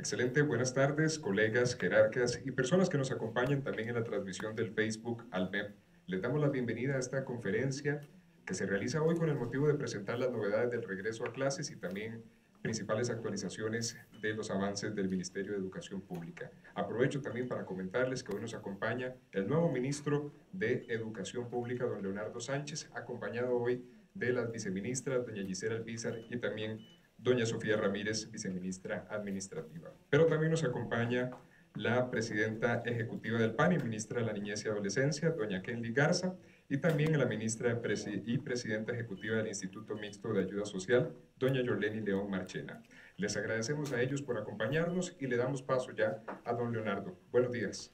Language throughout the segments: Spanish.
Excelente, buenas tardes, colegas, jerarcas y personas que nos acompañan también en la transmisión del Facebook Almep. Les damos la bienvenida a esta conferencia que se realiza hoy con el motivo de presentar las novedades del regreso a clases y también principales actualizaciones de los avances del Ministerio de Educación Pública. Aprovecho también para comentarles que hoy nos acompaña el nuevo ministro de Educación Pública, don Leonardo Sánchez, acompañado hoy de las viceministras, doña Gisela Alpizar y también doña Sofía Ramírez, viceministra administrativa. Pero también nos acompaña la presidenta ejecutiva del PAN y ministra de la Niñez y Adolescencia, doña Kenly Garza, y también la ministra y presidenta ejecutiva del Instituto Mixto de Ayuda Social, doña Yorleni León Marchena. Les agradecemos a ellos por acompañarnos y le damos paso ya a don Leonardo. Buenos días.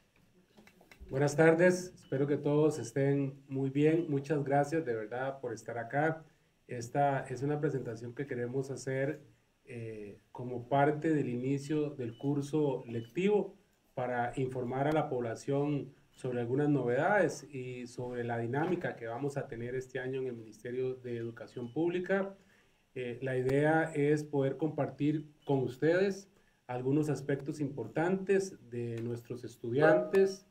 Buenas tardes, espero que todos estén muy bien. Muchas gracias de verdad por estar acá. Esta es una presentación que queremos hacer como parte del inicio del curso lectivo para informar a la población sobre algunas novedades y sobre la dinámica que vamos a tener este año en el Ministerio de Educación Pública. La idea es poder compartir con ustedes algunos aspectos importantes de nuestros estudiantes,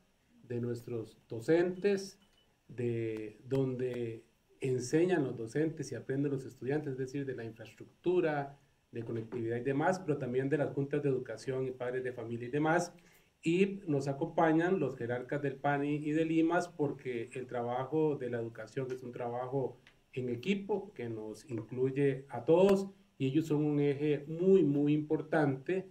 de nuestros docentes, de donde enseñan los docentes y aprenden los estudiantes, es decir, de la infraestructura, de conectividad y demás, pero también de las juntas de educación y padres de familia y demás. Y nos acompañan los jerarcas del PANI y del IMAS porque el trabajo de la educación es un trabajo en equipo que nos incluye a todos y ellos son un eje muy importante,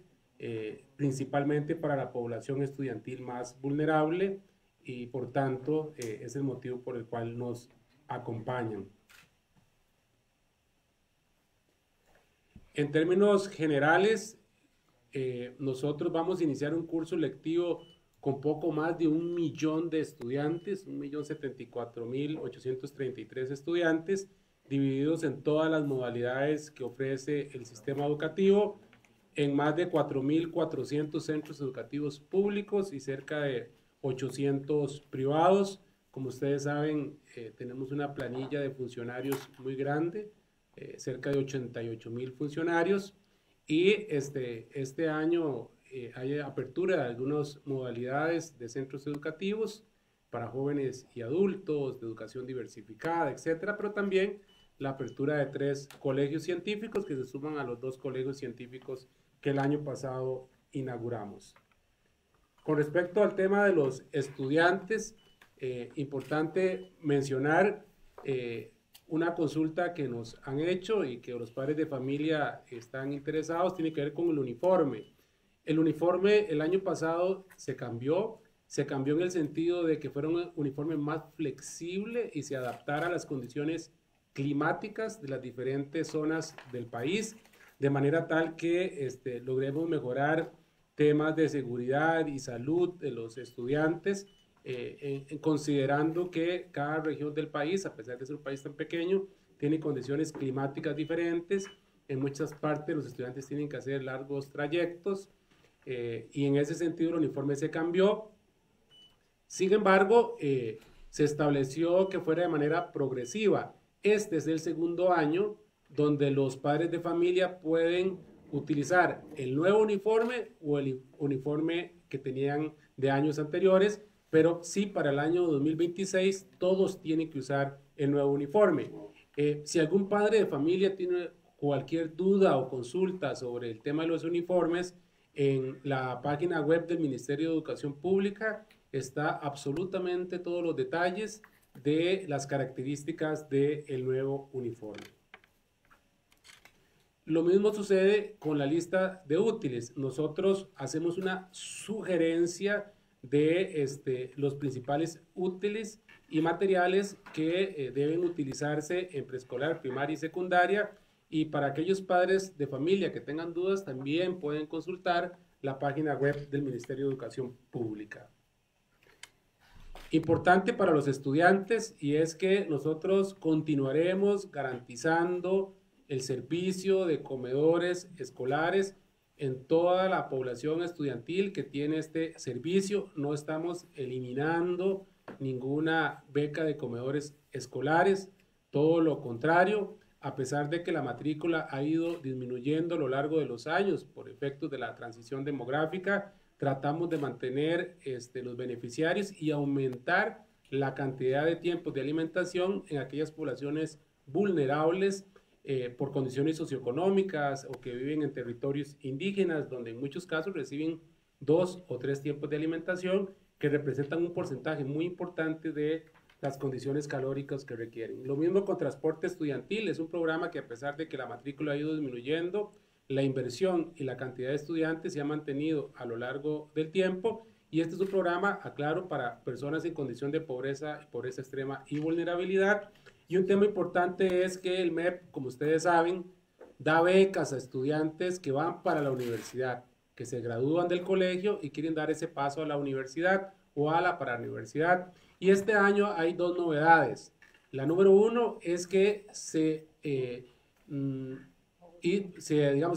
principalmente para la población estudiantil más vulnerable y por tanto es el motivo por el cual nos acompañan. En términos generales, nosotros vamos a iniciar un curso lectivo con poco más de 1 millón de estudiantes, 1.074.833 estudiantes, divididos en todas las modalidades que ofrece el sistema educativo, en más de 4.400 centros educativos públicos y cerca de 800 privados. Como ustedes saben, tenemos una planilla de funcionarios muy grande, cerca de 88.000 funcionarios, y este año hay apertura de algunas modalidades de centros educativos para jóvenes y adultos, de educación diversificada, etcétera, pero también la apertura de 3 colegios científicos que se suman a los 2 colegios científicos que el año pasado inauguramos. Con respecto al tema de los estudiantes, importante mencionar una consulta que nos han hecho y que los padres de familia están interesados, tiene que ver con el uniforme. El uniforme el año pasado se cambió en el sentido de que fuera un uniforme más flexible y se adaptara a las condiciones climáticas de las diferentes zonas del país, de manera tal que logremos mejorar temas de seguridad y salud de los estudiantes, considerando que cada región del país, a pesar de ser un país tan pequeño, tiene condiciones climáticas diferentes. En muchas partes los estudiantes tienen que hacer largos trayectos y en ese sentido el uniforme se cambió. Sin embargo, se estableció que fuera de manera progresiva. Este es el segundo año donde los padres de familia pueden utilizar el nuevo uniforme o el uniforme que tenían de años anteriores, pero sí para el año 2026 todos tienen que usar el nuevo uniforme. Si algún padre de familia tiene cualquier duda o consulta sobre el tema de los uniformes, en la página web del Ministerio de Educación Pública está absolutamente todos los detalles de las características del nuevo uniforme. Lo mismo sucede con la lista de útiles. Nosotros hacemos una sugerencia de los principales útiles y materiales que deben utilizarse en preescolar, primaria y secundaria, y para aquellos padres de familia que tengan dudas también pueden consultar la página web del Ministerio de Educación Pública. Importante para los estudiantes, y es que nosotros continuaremos garantizando el servicio de comedores escolares en toda la población estudiantil que tiene este servicio. No estamos eliminando ninguna beca de comedores escolares, todo lo contrario. a pesar de que la matrícula ha ido disminuyendo a lo largo de los años por efectos de la transición demográfica, tratamos de mantener los beneficiarios y aumentar la cantidad de tiempos de alimentación en aquellas poblaciones vulnerables por condiciones socioeconómicas o que viven en territorios indígenas, donde en muchos casos reciben 2 o 3 tiempos de alimentación que representan un porcentaje muy importante de las condiciones calóricas que requieren. Lo mismo con transporte estudiantil, es un programa que a pesar de que la matrícula ha ido disminuyendo, la inversión y la cantidad de estudiantes se ha mantenido a lo largo del tiempo, y este es un programa, aclaro, para personas en condición de pobreza extrema y vulnerabilidad. Y un tema importante es que el MEP, como ustedes saben, da becas a estudiantes que van para la universidad, que se gradúan del colegio y quieren dar ese paso a la universidad o a la parauniversidad. Y este año hay 2 novedades. La número 1 es que se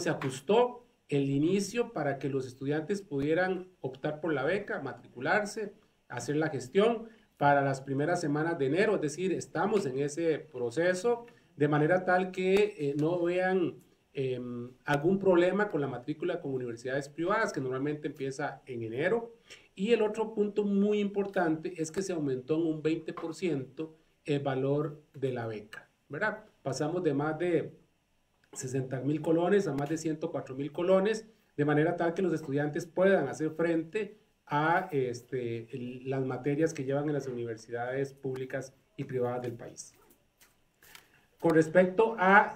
ajustó el inicio para que los estudiantes pudieran optar por la beca, matricularse, hacer la gestión para las primeras semanas de enero, es decir, estamos en ese proceso de manera tal que no vean algún problema con la matrícula con universidades privadas, que normalmente empieza en enero. Y el otro punto muy importante es que se aumentó en un 20% el valor de la beca, ¿verdad? Pasamos de más de 60,000 colones a más de 104,000 colones, de manera tal que los estudiantes puedan hacer frente a las materias que llevan en las universidades públicas y privadas del país. Con respecto a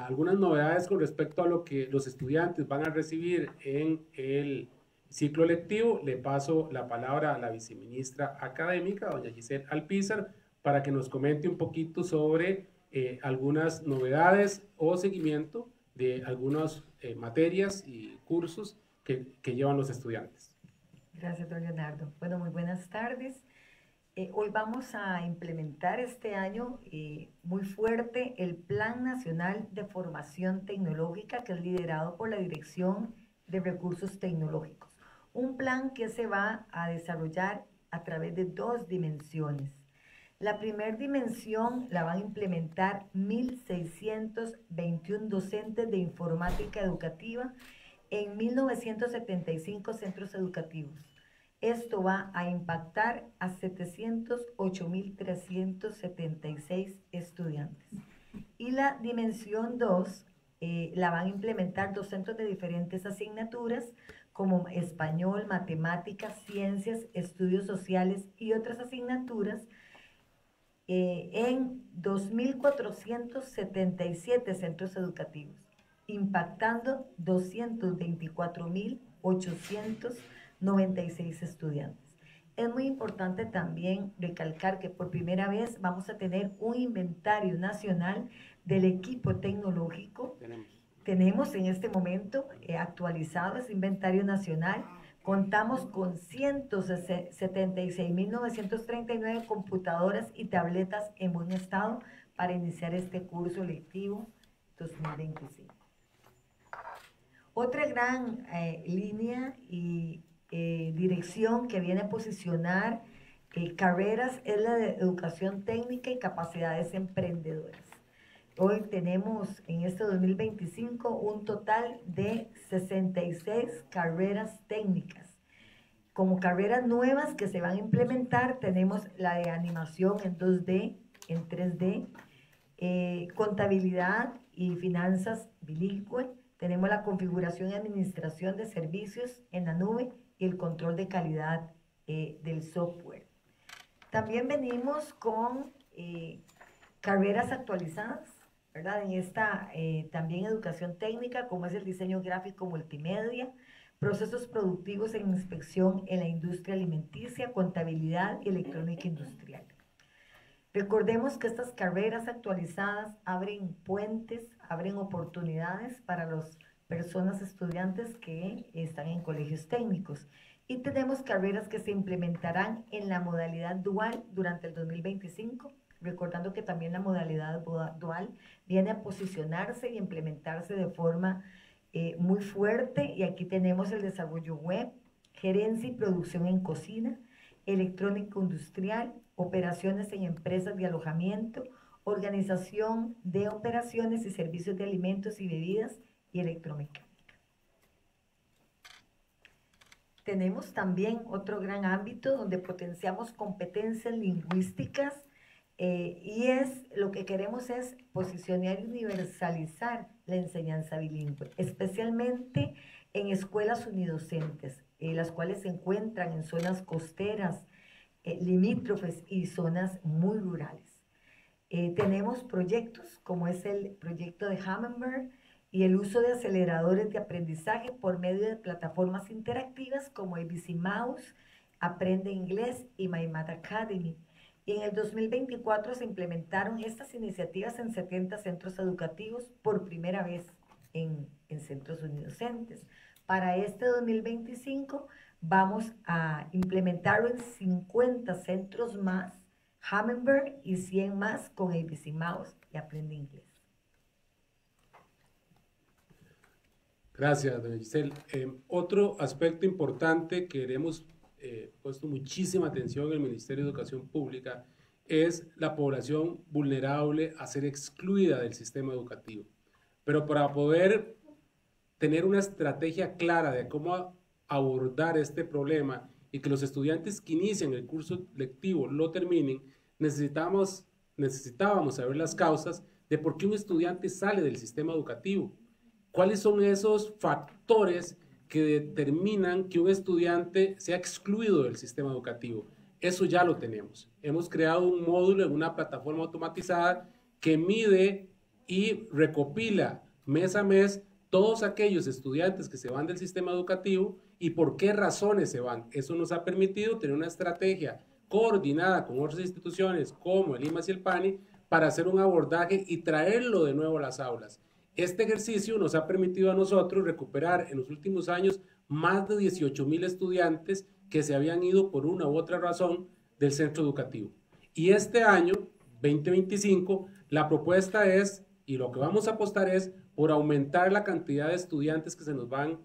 algunas novedades con respecto a lo que los estudiantes van a recibir en el ciclo lectivo, le paso la palabra a la viceministra académica, doña Giselle Alpizar, para que nos comente un poquito sobre algunas novedades o seguimiento de algunas materias y cursos que llevan los estudiantes. Gracias, don Leonardo. Bueno, muy buenas tardes. Hoy vamos a implementar este año muy fuerte el Plan Nacional de Formación Tecnológica, que es liderado por la Dirección de Recursos Tecnológicos. Un plan que se va a desarrollar a través de 2 dimensiones. La primera dimensión la van a implementar 1.621 docentes de informática educativa en 1.975 centros educativos. Esto va a impactar a 708.376 estudiantes. Y la dimensión 2 la van a implementar docentes de diferentes asignaturas como español, matemáticas, ciencias, estudios sociales y otras asignaturas en 2.477 centros educativos, impactando 224.896 estudiantes. Es muy importante también recalcar que por primera vez vamos a tener un inventario nacional del equipo tecnológico. Tenemos en este momento actualizado ese inventario nacional. Contamos con 176.939 computadoras y tabletas en buen estado para iniciar este curso lectivo 2025. Otra gran línea y dirección que viene a posicionar carreras es la de educación técnica y capacidades emprendedoras. Hoy tenemos en este 2025 un total de 66 carreras técnicas. Como carreras nuevas que se van a implementar, tenemos la de animación en 2D, en 3D, contabilidad y finanzas bilingüe, tenemos la configuración y administración de servicios en la nube y el control de calidad del software. También venimos con carreras actualizadas, ¿verdad? En esta también educación técnica, como es el diseño gráfico multimedia, procesos productivos en inspección en la industria alimenticia, contabilidad y electrónica industrial. Recordemos que estas carreras actualizadas abren puentes, abren oportunidades para las personas estudiantes que están en colegios técnicos. Y tenemos carreras que se implementarán en la modalidad dual durante el 2025, recordando que también la modalidad dual viene a posicionarse y implementarse de forma muy fuerte. Y aquí tenemos el desarrollo web, gerencia y producción en cocina, electrónica industrial, operaciones en empresas de alojamiento, organización de operaciones y servicios de alimentos y bebidas y electromecánica. Tenemos también otro gran ámbito donde potenciamos competencias lingüísticas y lo que queremos es posicionar y universalizar la enseñanza bilingüe, especialmente en escuelas unidocentes, las cuales se encuentran en zonas costeras, limítrofes y zonas muy rurales. Tenemos proyectos como es el proyecto de Hammenberg y el uso de aceleradores de aprendizaje por medio de plataformas interactivas como ABC Mouse, Aprende Inglés y My Math Academy. Y en el 2024 se implementaron estas iniciativas en 70 centros educativos por primera vez en centros unidocentes. Para este 2025 vamos a implementarlo en 50 centros más, Hammenberg, y 100 más con ABC Mouse y Aprende Inglés. Gracias, doña Giselle. Otro aspecto importante que hemos puesto muchísima atención en el Ministerio de Educación Pública es la población vulnerable a ser excluida del sistema educativo. Pero para poder tener una estrategia clara de cómo abordar este problema y que los estudiantes que inician el curso lectivo lo terminen, necesitábamos saber las causas de por qué un estudiante sale del sistema educativo. ¿Cuáles son esos factores que determinan que un estudiante sea excluido del sistema educativo? Eso ya lo tenemos. Hemos creado un módulo en una plataforma automatizada que mide y recopila mes a mes todos aquellos estudiantes que se van del sistema educativo y por qué razones se van. Eso nos ha permitido tener una estrategia coordinada con otras instituciones como el IMAS y el PANI para hacer un abordaje y traerlo de nuevo a las aulas. Este ejercicio nos ha permitido a nosotros recuperar en los últimos años más de 18,000 estudiantes que se habían ido por una u otra razón del centro educativo. Y este año, 2025, la propuesta es, y lo que vamos a apostar es, por aumentar la cantidad de estudiantes que se nos van,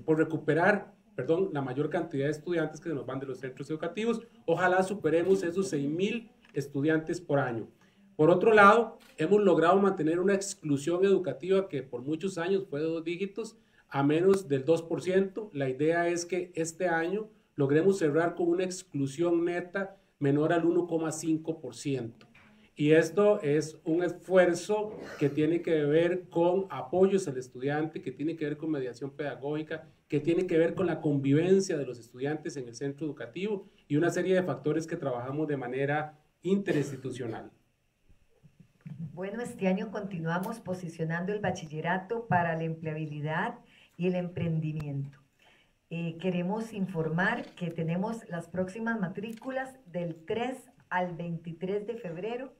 por recuperar, perdón, la mayor cantidad de estudiantes que se nos van de los centros educativos. Ojalá superemos esos 6,000 estudiantes por año. Por otro lado, hemos logrado mantener una exclusión educativa que por muchos años fue de 2 dígitos a menos del 2%. La idea es que este año logremos cerrar con una exclusión neta menor al 1,5%. Y esto es un esfuerzo que tiene que ver con apoyos al estudiante, que tiene que ver con mediación pedagógica, que tiene que ver con la convivencia de los estudiantes en el centro educativo y una serie de factores que trabajamos de manera interinstitucional. Bueno, este año continuamos posicionando el bachillerato para la empleabilidad y el emprendimiento. Queremos informar que tenemos las próximas matrículas del 3 al 23 de febrero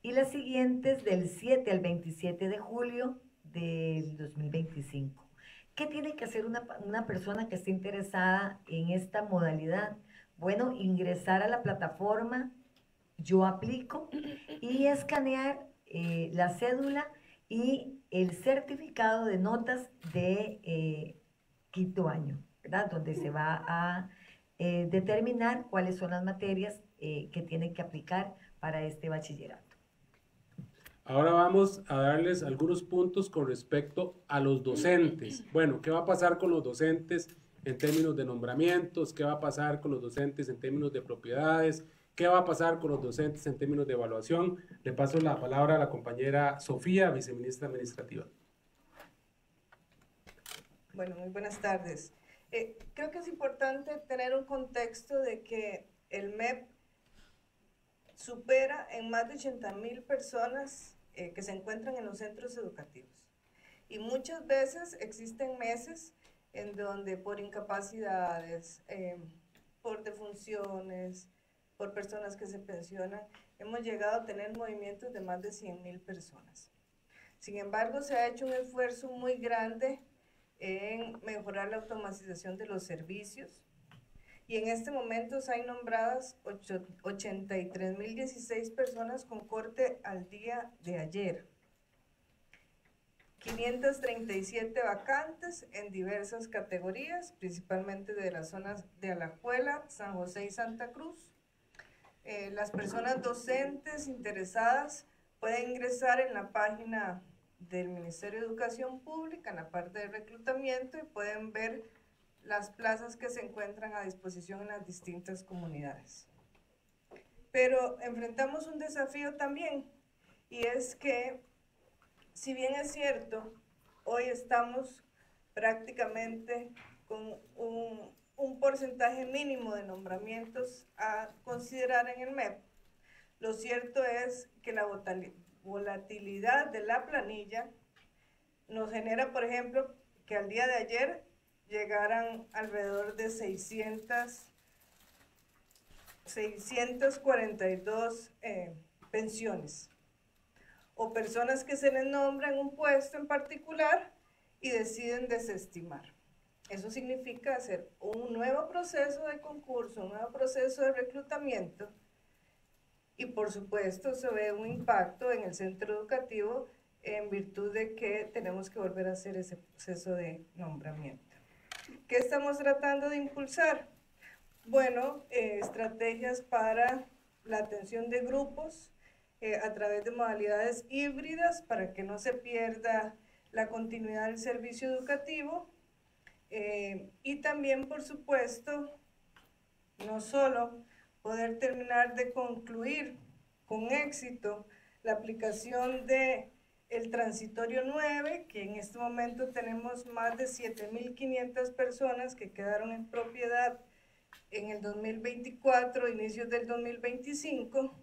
y las siguientes del 7 al 27 de julio del 2025. ¿Qué tiene que hacer una persona que esté interesada en esta modalidad? Bueno, ingresar a la plataforma Yo Aplico y escanear la cédula y el certificado de notas de quinto año, ¿verdad? Donde se va a determinar cuáles son las materias que tienen que aplicar para este bachillerato. Ahora vamos a darles algunos puntos con respecto a los docentes. Bueno, ¿qué va a pasar con los docentes en términos de nombramientos? ¿Qué va a pasar con los docentes en términos de propiedades? ¿Qué va a pasar con los docentes en términos de evaluación? Le paso la palabra a la compañera Sofía, viceministra administrativa. Bueno, muy buenas tardes. Creo que es importante tener un contexto de que el MEP supera en más de 80,000 personas que se encuentran en los centros educativos. Y muchas veces existen meses en donde por incapacidades, por defunciones, por personas que se pensionan, hemos llegado a tener movimientos de más de 100,000 personas. Sin embargo, se ha hecho un esfuerzo muy grande en mejorar la automatización de los servicios y en este momento se han nombradas 83,016 personas con corte al día de ayer. 537 vacantes en diversas categorías, principalmente de las zonas de Alajuela, San José y Santa Cruz. Las personas docentes interesadas pueden ingresar en la página del Ministerio de Educación Pública, en la parte de reclutamiento, y pueden ver las plazas que se encuentran a disposición en las distintas comunidades. Pero enfrentamos un desafío también, y es que, si bien es cierto, hoy estamos prácticamente con un porcentaje mínimo de nombramientos a considerar en el MEP, lo cierto es que la volatilidad de la planilla nos genera, por ejemplo, que al día de ayer llegaran alrededor de 642 pensiones, o personas que se les nombra en un puesto en particular y deciden desestimar. Eso significa hacer un nuevo proceso de concurso, un nuevo proceso de reclutamiento, y por supuesto se ve un impacto en el centro educativo en virtud de que tenemos que volver a hacer ese proceso de nombramiento. ¿Qué estamos tratando de impulsar? Bueno, estrategias para la atención de grupos a través de modalidades híbridas para que no se pierda la continuidad del servicio educativo, y también, por supuesto, no solo poder terminar de concluir con éxito la aplicación de el transitorio 9, que en este momento tenemos más de 7.500 personas que quedaron en propiedad en el 2024, inicios del 2025,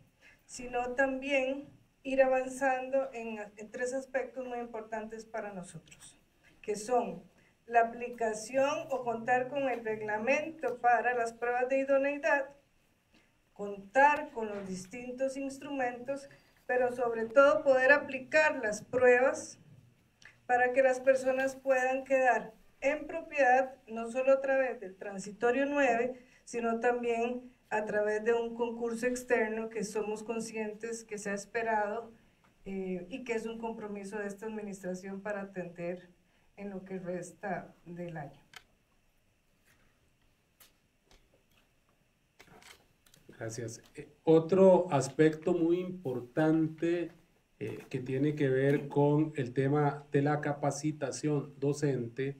sino también ir avanzando en 3 aspectos muy importantes para nosotros, que son la aplicación o contar con el reglamento para las pruebas de idoneidad, contar con los distintos instrumentos, pero sobre todo poder aplicar las pruebas para que las personas puedan quedar en propiedad, no solo a través del transitorio 9, sino también a través de un concurso externo que somos conscientes que se ha esperado y que es un compromiso de esta administración para atender en lo que resta del año. Gracias. Otro aspecto muy importante que tiene que ver con el tema de la capacitación docente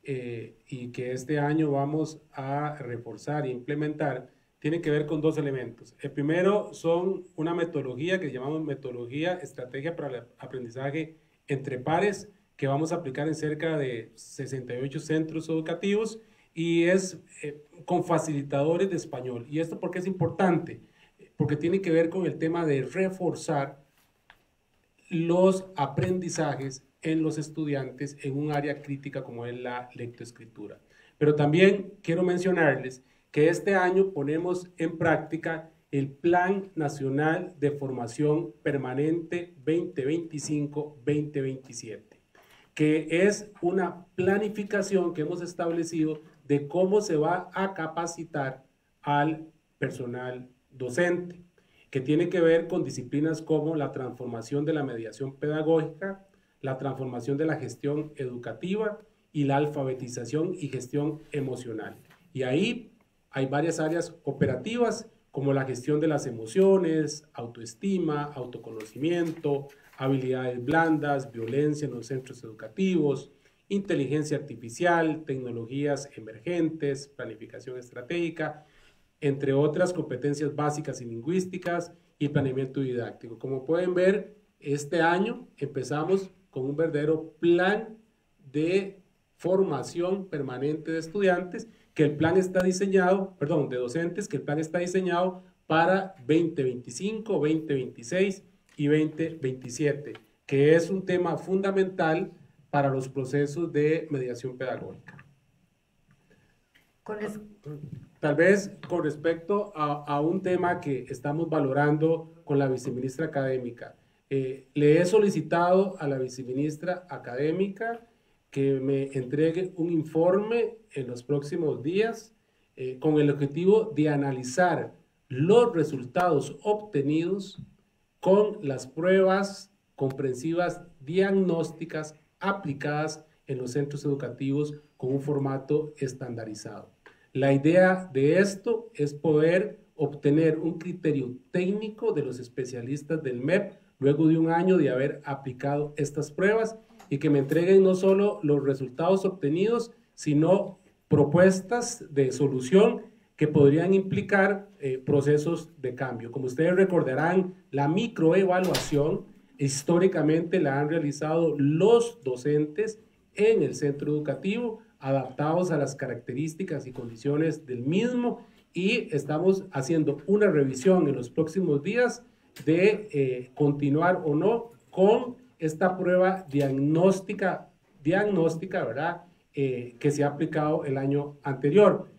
y que este año vamos a reforzar e implementar, tiene que ver con 2 elementos. El primero son una metodología que llamamos metodología estrategia para el aprendizaje entre pares, que vamos a aplicar en cerca de 68 centros educativos, y es con facilitadores de español. ¿Y esto por qué es importante? Porque tiene que ver con el tema de reforzar los aprendizajes en los estudiantes en un área crítica como es la lectoescritura. Pero también quiero mencionarles que este año ponemos en práctica el Plan Nacional de Formación Permanente 2025-2027, que es una planificación que hemos establecido de cómo se va a capacitar al personal docente, que tiene que ver con disciplinas como la transformación de la mediación pedagógica, la transformación de la gestión educativa y la alfabetización y gestión emocional. Y ahí hay varias áreas operativas como la gestión de las emociones, autoestima, autoconocimiento, habilidades blandas, violencia en los centros educativos, inteligencia artificial, tecnologías emergentes, planificación estratégica, entre otras competencias básicas y lingüísticas y planeamiento didáctico. Como pueden ver, este año empezamos con un verdadero plan de formación permanente de estudiantes, que el plan está diseñado, perdón, de docentes, que el plan está diseñado para 2025, 2026 y 2027, que es un tema fundamental para los procesos de mediación pedagógica. Tal vez con respecto a un tema que estamos valorando con la viceministra académica, le he solicitado a la viceministra académica que me entregue un informe en los próximos días con el objetivo de analizar los resultados obtenidos con las pruebas comprensivas diagnósticas aplicadas en los centros educativos con un formato estandarizado. La idea de esto es poder obtener un criterio técnico de los especialistas del MEP luego de un año de haber aplicado estas pruebas y que me entreguen no solo los resultados obtenidos, sino propuestas de solución que podrían implicar procesos de cambio. Como ustedes recordarán, la microevaluación históricamente la han realizado los docentes en el centro educativo, adaptados a las características y condiciones del mismo, y estamos haciendo una revisión en los próximos días de continuar o no con esta prueba diagnóstica, ¿verdad? Que se ha aplicado el año anterior,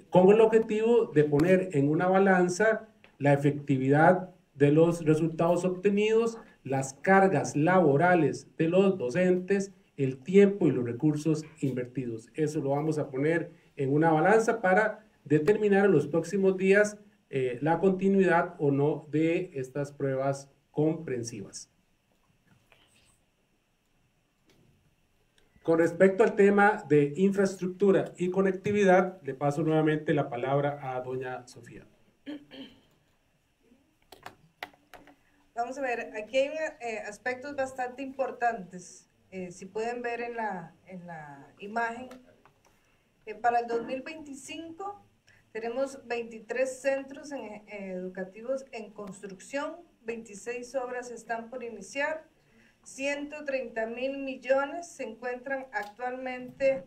con el objetivo de poner en una balanza la efectividad de los resultados obtenidos, las cargas laborales de los docentes, el tiempo y los recursos invertidos. Eso lo vamos a poner en una balanza para determinar en los próximos días la continuidad o no de estas pruebas comprensivas. Con respecto al tema de infraestructura y conectividad, le paso nuevamente la palabra a doña Sofía. Vamos a ver, aquí hay aspectos bastante importantes. Si pueden ver en la imagen, para el 2025 tenemos 23 centros educativos en construcción, 26 obras están por iniciar, 130.000 millones se encuentran actualmente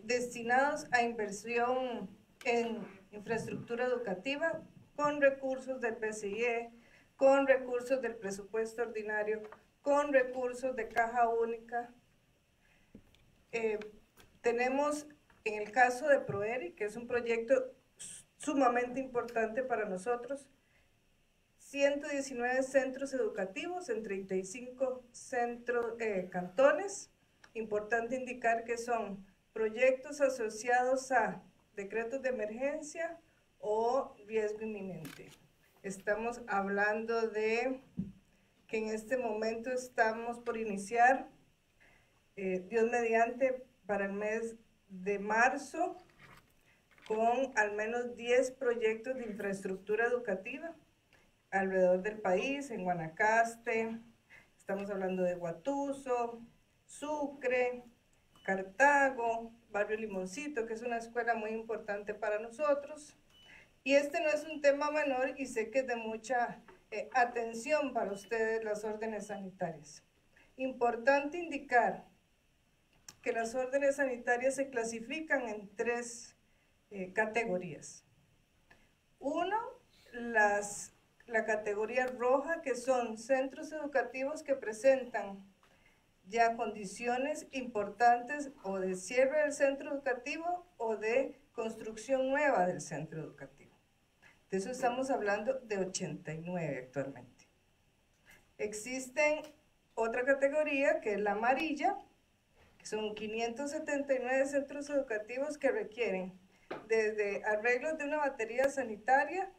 destinados a inversión en infraestructura educativa con recursos del PCIE, con recursos del presupuesto ordinario, con recursos de caja única. Tenemos en el caso de ProERI, que es un proyecto sumamente importante para nosotros, 119 centros educativos en 35 cantones. Importante indicar que son proyectos asociados a decretos de emergencia o riesgo inminente. Estamos hablando de que en este momento estamos por iniciar, Dios mediante, para el mes de marzo, con al menos 10 proyectos de infraestructura educativa alrededor del país, en Guanacaste, estamos hablando de Guatuso, Sucre, Cartago, Barrio Limoncito, que es una escuela muy importante para nosotros. Y este no es un tema menor y sé que es de mucha atención para ustedes las órdenes sanitarias. Importante indicar que las órdenes sanitarias se clasifican en 3 categorías. Uno, la categoría roja, que son centros educativos que presentan ya condiciones importantes o de cierre del centro educativo o de construcción nueva del centro educativo. De eso estamos hablando de 89 actualmente. Existen otra categoría que es la amarilla, que son 579 centros educativos que requieren desde arreglos de una batería sanitaria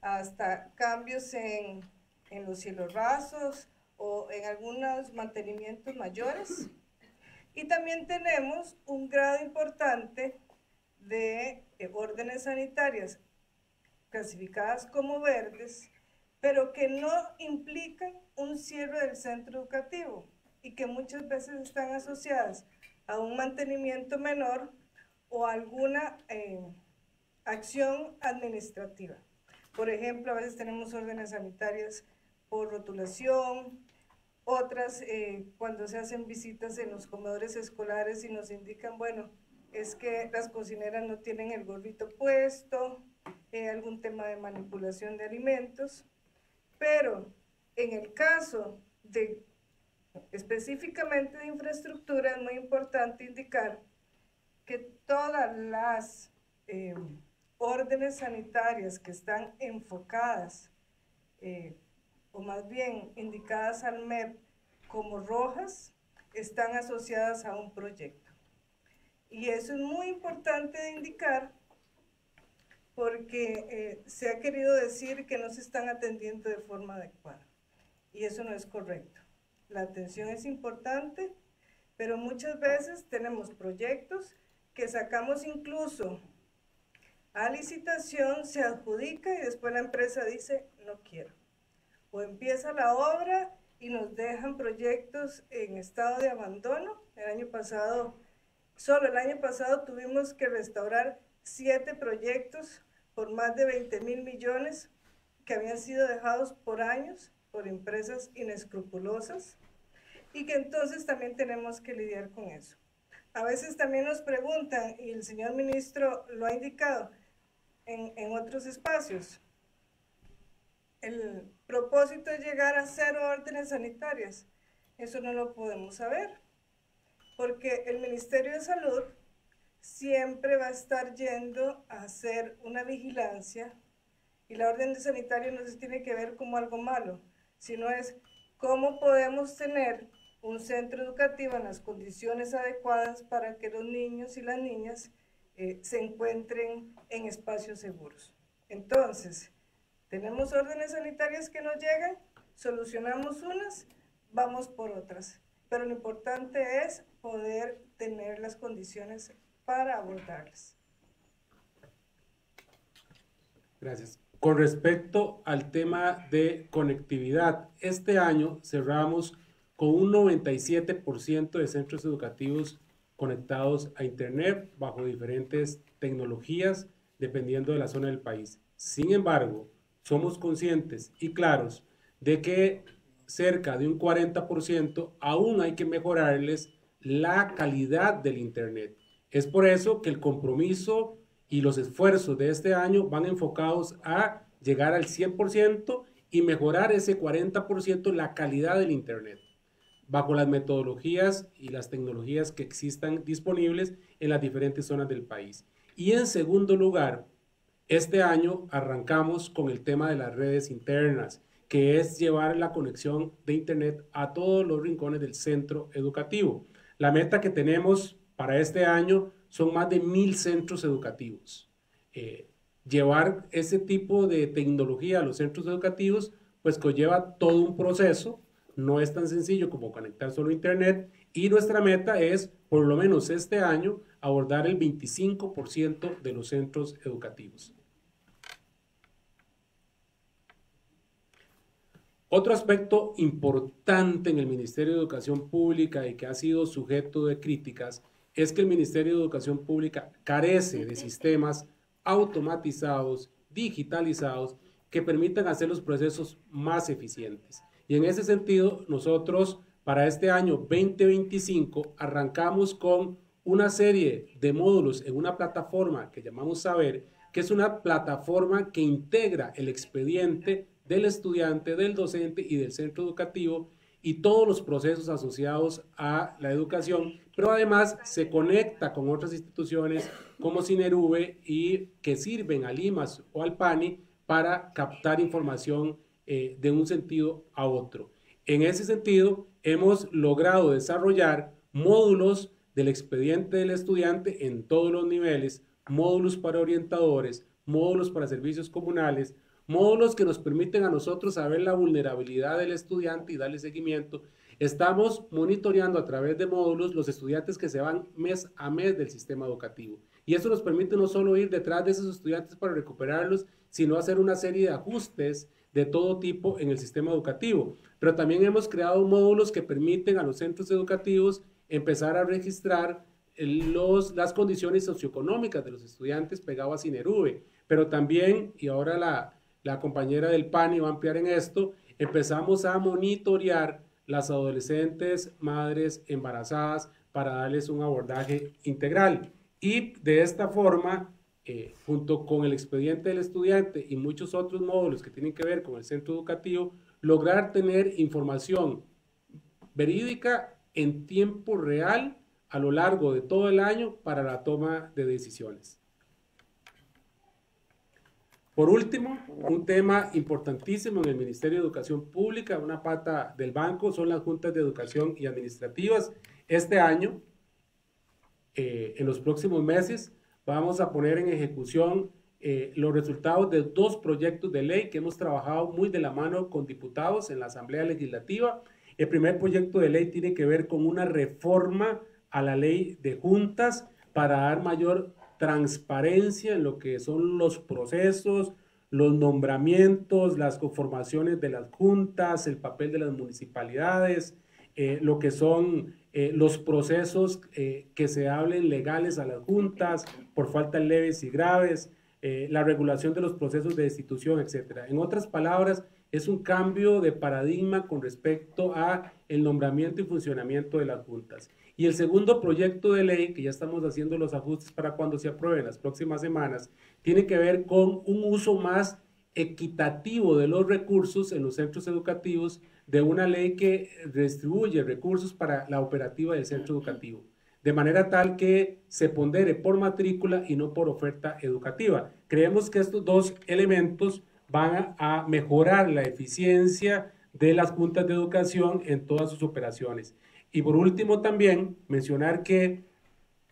hasta cambios en los cielos rasos o en algunos mantenimientos mayores. Y también tenemos un grado importante de órdenes sanitarias clasificadas como verdes, pero que no implican un cierre del centro educativo y que muchas veces están asociadas a un mantenimiento menor o alguna acción administrativa. Por ejemplo, a veces tenemos órdenes sanitarias por rotulación, otras cuando se hacen visitas en los comedores escolares y nos indican, bueno, es que las cocineras no tienen el gorrito puesto, algún tema de manipulación de alimentos, pero en el caso de específicamente de infraestructura es muy importante indicar que todas las órdenes sanitarias que están enfocadas o más bien indicadas al MEP como rojas están asociadas a un proyecto. Y eso es muy importante de indicar porque se ha querido decir que no se están atendiendo de forma adecuada y eso no es correcto. La atención es importante, pero muchas veces tenemos proyectos que sacamos incluso a licitación, se adjudica y después la empresa dice no quiero. O empieza la obra y nos dejan proyectos en estado de abandono. Solo el año pasado tuvimos que restaurar 7 proyectos por más de 20.000 millones que habían sido dejados por años por empresas inescrupulosas y que entonces también tenemos que lidiar con eso. A veces también nos preguntan, y el señor ministro lo ha indicado en otros espacios, el propósito es llegar a 0 órdenes sanitarias. Eso no lo podemos saber, porque el Ministerio de Salud siempre va a estar yendo a hacer una vigilancia y la orden de sanitario no se tiene que ver como algo malo, sino es cómo podemos tener un centro educativo en las condiciones adecuadas para que los niños y las niñas se encuentren en espacios seguros. Entonces, tenemos órdenes sanitarias que nos llegan, solucionamos unas, vamos por otras. Pero lo importante es poder tener las condiciones para abordarlas. Gracias. Con respecto al tema de conectividad, este año cerramos con un 97% de centros educativos conectados a Internet bajo diferentes tecnologías, dependiendo de la zona del país. Sin embargo, somos conscientes y claros de que cerca de un 40% aún hay que mejorarles la calidad del Internet. Es por eso que el compromiso y los esfuerzos de este año van enfocados a llegar al 100% y mejorar ese 40% la calidad del Internet, bajo las metodologías y las tecnologías que existan disponibles en las diferentes zonas del país. Y en segundo lugar, este año arrancamos con el tema de las redes internas, que es llevar la conexión de Internet a todos los rincones del centro educativo. La meta que tenemos para este año son más de 1.000 centros educativos. Llevar ese tipo de tecnología a los centros educativos, pues conlleva todo un proceso. No es tan sencillo como conectar solo Internet, y nuestra meta es, por lo menos este año, abordar el 25% de los centros educativos. Otro aspecto importante en el Ministerio de Educación Pública y que ha sido sujeto de críticas es que el Ministerio de Educación Pública carece de sistemas automatizados, digitalizados, que permitan hacer los procesos más eficientes. Y en ese sentido, nosotros para este año 2025 arrancamos con una serie de módulos en una plataforma que llamamos Saber, que es una plataforma que integra el expediente del estudiante, del docente y del centro educativo y todos los procesos asociados a la educación, pero además se conecta con otras instituciones como Sinerube y que sirven al IMAS o al PANI para captar información de un sentido a otro. En ese sentido, hemos logrado desarrollar módulos del expediente del estudiante en todos los niveles, módulos para orientadores, módulos para servicios comunales, módulos que nos permiten a nosotros saber la vulnerabilidad del estudiante y darle seguimiento. Estamos monitoreando a través de módulos los estudiantes que se van mes a mes del sistema educativo. Y eso nos permite no solo ir detrás de esos estudiantes para recuperarlos, sino hacer una serie de ajustes de todo tipo en el sistema educativo. Pero también hemos creado módulos que permiten a los centros educativos empezar a registrar las condiciones socioeconómicas de los estudiantes pegados a Sinerube. Pero también, y ahora la compañera del PANI va a ampliar en esto, empezamos a monitorear las adolescentes madres embarazadas para darles un abordaje integral. Y de esta forma, junto con el expediente del estudiante y muchos otros módulos que tienen que ver con el centro educativo, lograr tener información verídica en tiempo real a lo largo de todo el año para la toma de decisiones. Por último, un tema importantísimo en el Ministerio de Educación Pública, una pata del banco, son las juntas de educación y administrativas. Este año, en los próximos meses, vamos a poner en ejecución los resultados de 2 proyectos de ley que hemos trabajado muy de la mano con diputados en la Asamblea Legislativa. El primer proyecto de ley tiene que ver con una reforma a la ley de juntas para dar mayor transparencia en lo que son los procesos, los nombramientos, las conformaciones de las juntas, el papel de las municipalidades, lo que son los procesos que se hablen legales a las juntas por faltas leves y graves, la regulación de los procesos de destitución, etc. En otras palabras, es un cambio de paradigma con respecto a el nombramiento y funcionamiento de las juntas. Y el segundo proyecto de ley, que ya estamos haciendo los ajustes para cuando se apruebe en las próximas semanas, tiene que ver con un uso más equitativo de los recursos en los centros educativos, de una ley que distribuye recursos para la operativa del centro educativo, de manera tal que se pondere por matrícula y no por oferta educativa. Creemos que estos dos elementos van a mejorar la eficiencia de las juntas de educación en todas sus operaciones. Y por último también mencionar que,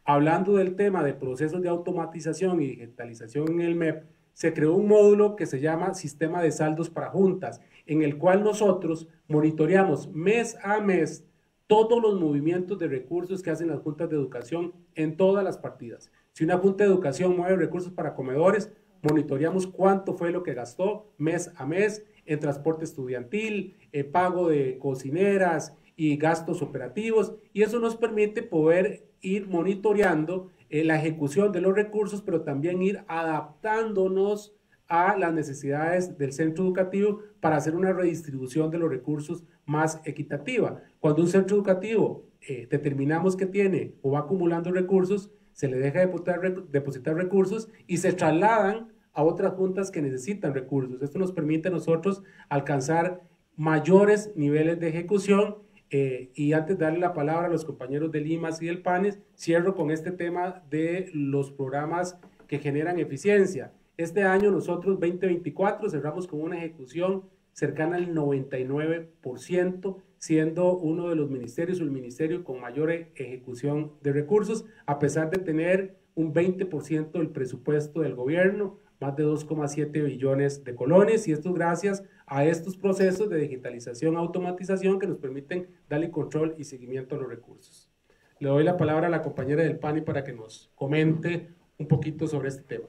hablando del tema de procesos de automatización y digitalización en el MEP, se creó un módulo que se llama Sistema de Saldos para Juntas, en el cual nosotros monitoreamos mes a mes todos los movimientos de recursos que hacen las juntas de educación en todas las partidas. Si una junta de educación mueve recursos para comedores, monitoreamos cuánto fue lo que gastó mes a mes en transporte estudiantil, pago de cocineras y gastos operativos, y eso nos permite poder ir monitoreando la ejecución de los recursos, pero también ir adaptándonos a las necesidades del centro educativo para hacer una redistribución de los recursos más equitativa. Cuando un centro educativo determinamos que tiene o va acumulando recursos, se le deja depositar recursos y se trasladan a otras juntas que necesitan recursos. Esto nos permite a nosotros alcanzar mayores niveles de ejecución. Y antes de darle la palabra a los compañeros del IMAS y del PANES, cierro con este tema de los programas que generan eficiencia. Este año nosotros, 2024, cerramos con una ejecución cercana al 99%, siendo uno de los ministerios o el ministerio con mayor ejecución de recursos, a pesar de tener un 20% del presupuesto del gobierno, más de 2,7 billones de colones, y esto es gracias a estos procesos de digitalización, automatización que nos permiten darle control y seguimiento a los recursos. Le doy la palabra a la compañera del PANI para que nos comente un poquito sobre este tema.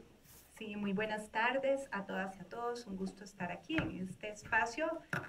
Sí, muy buenas tardes a todas y a todos. Un gusto estar aquí en este espacio,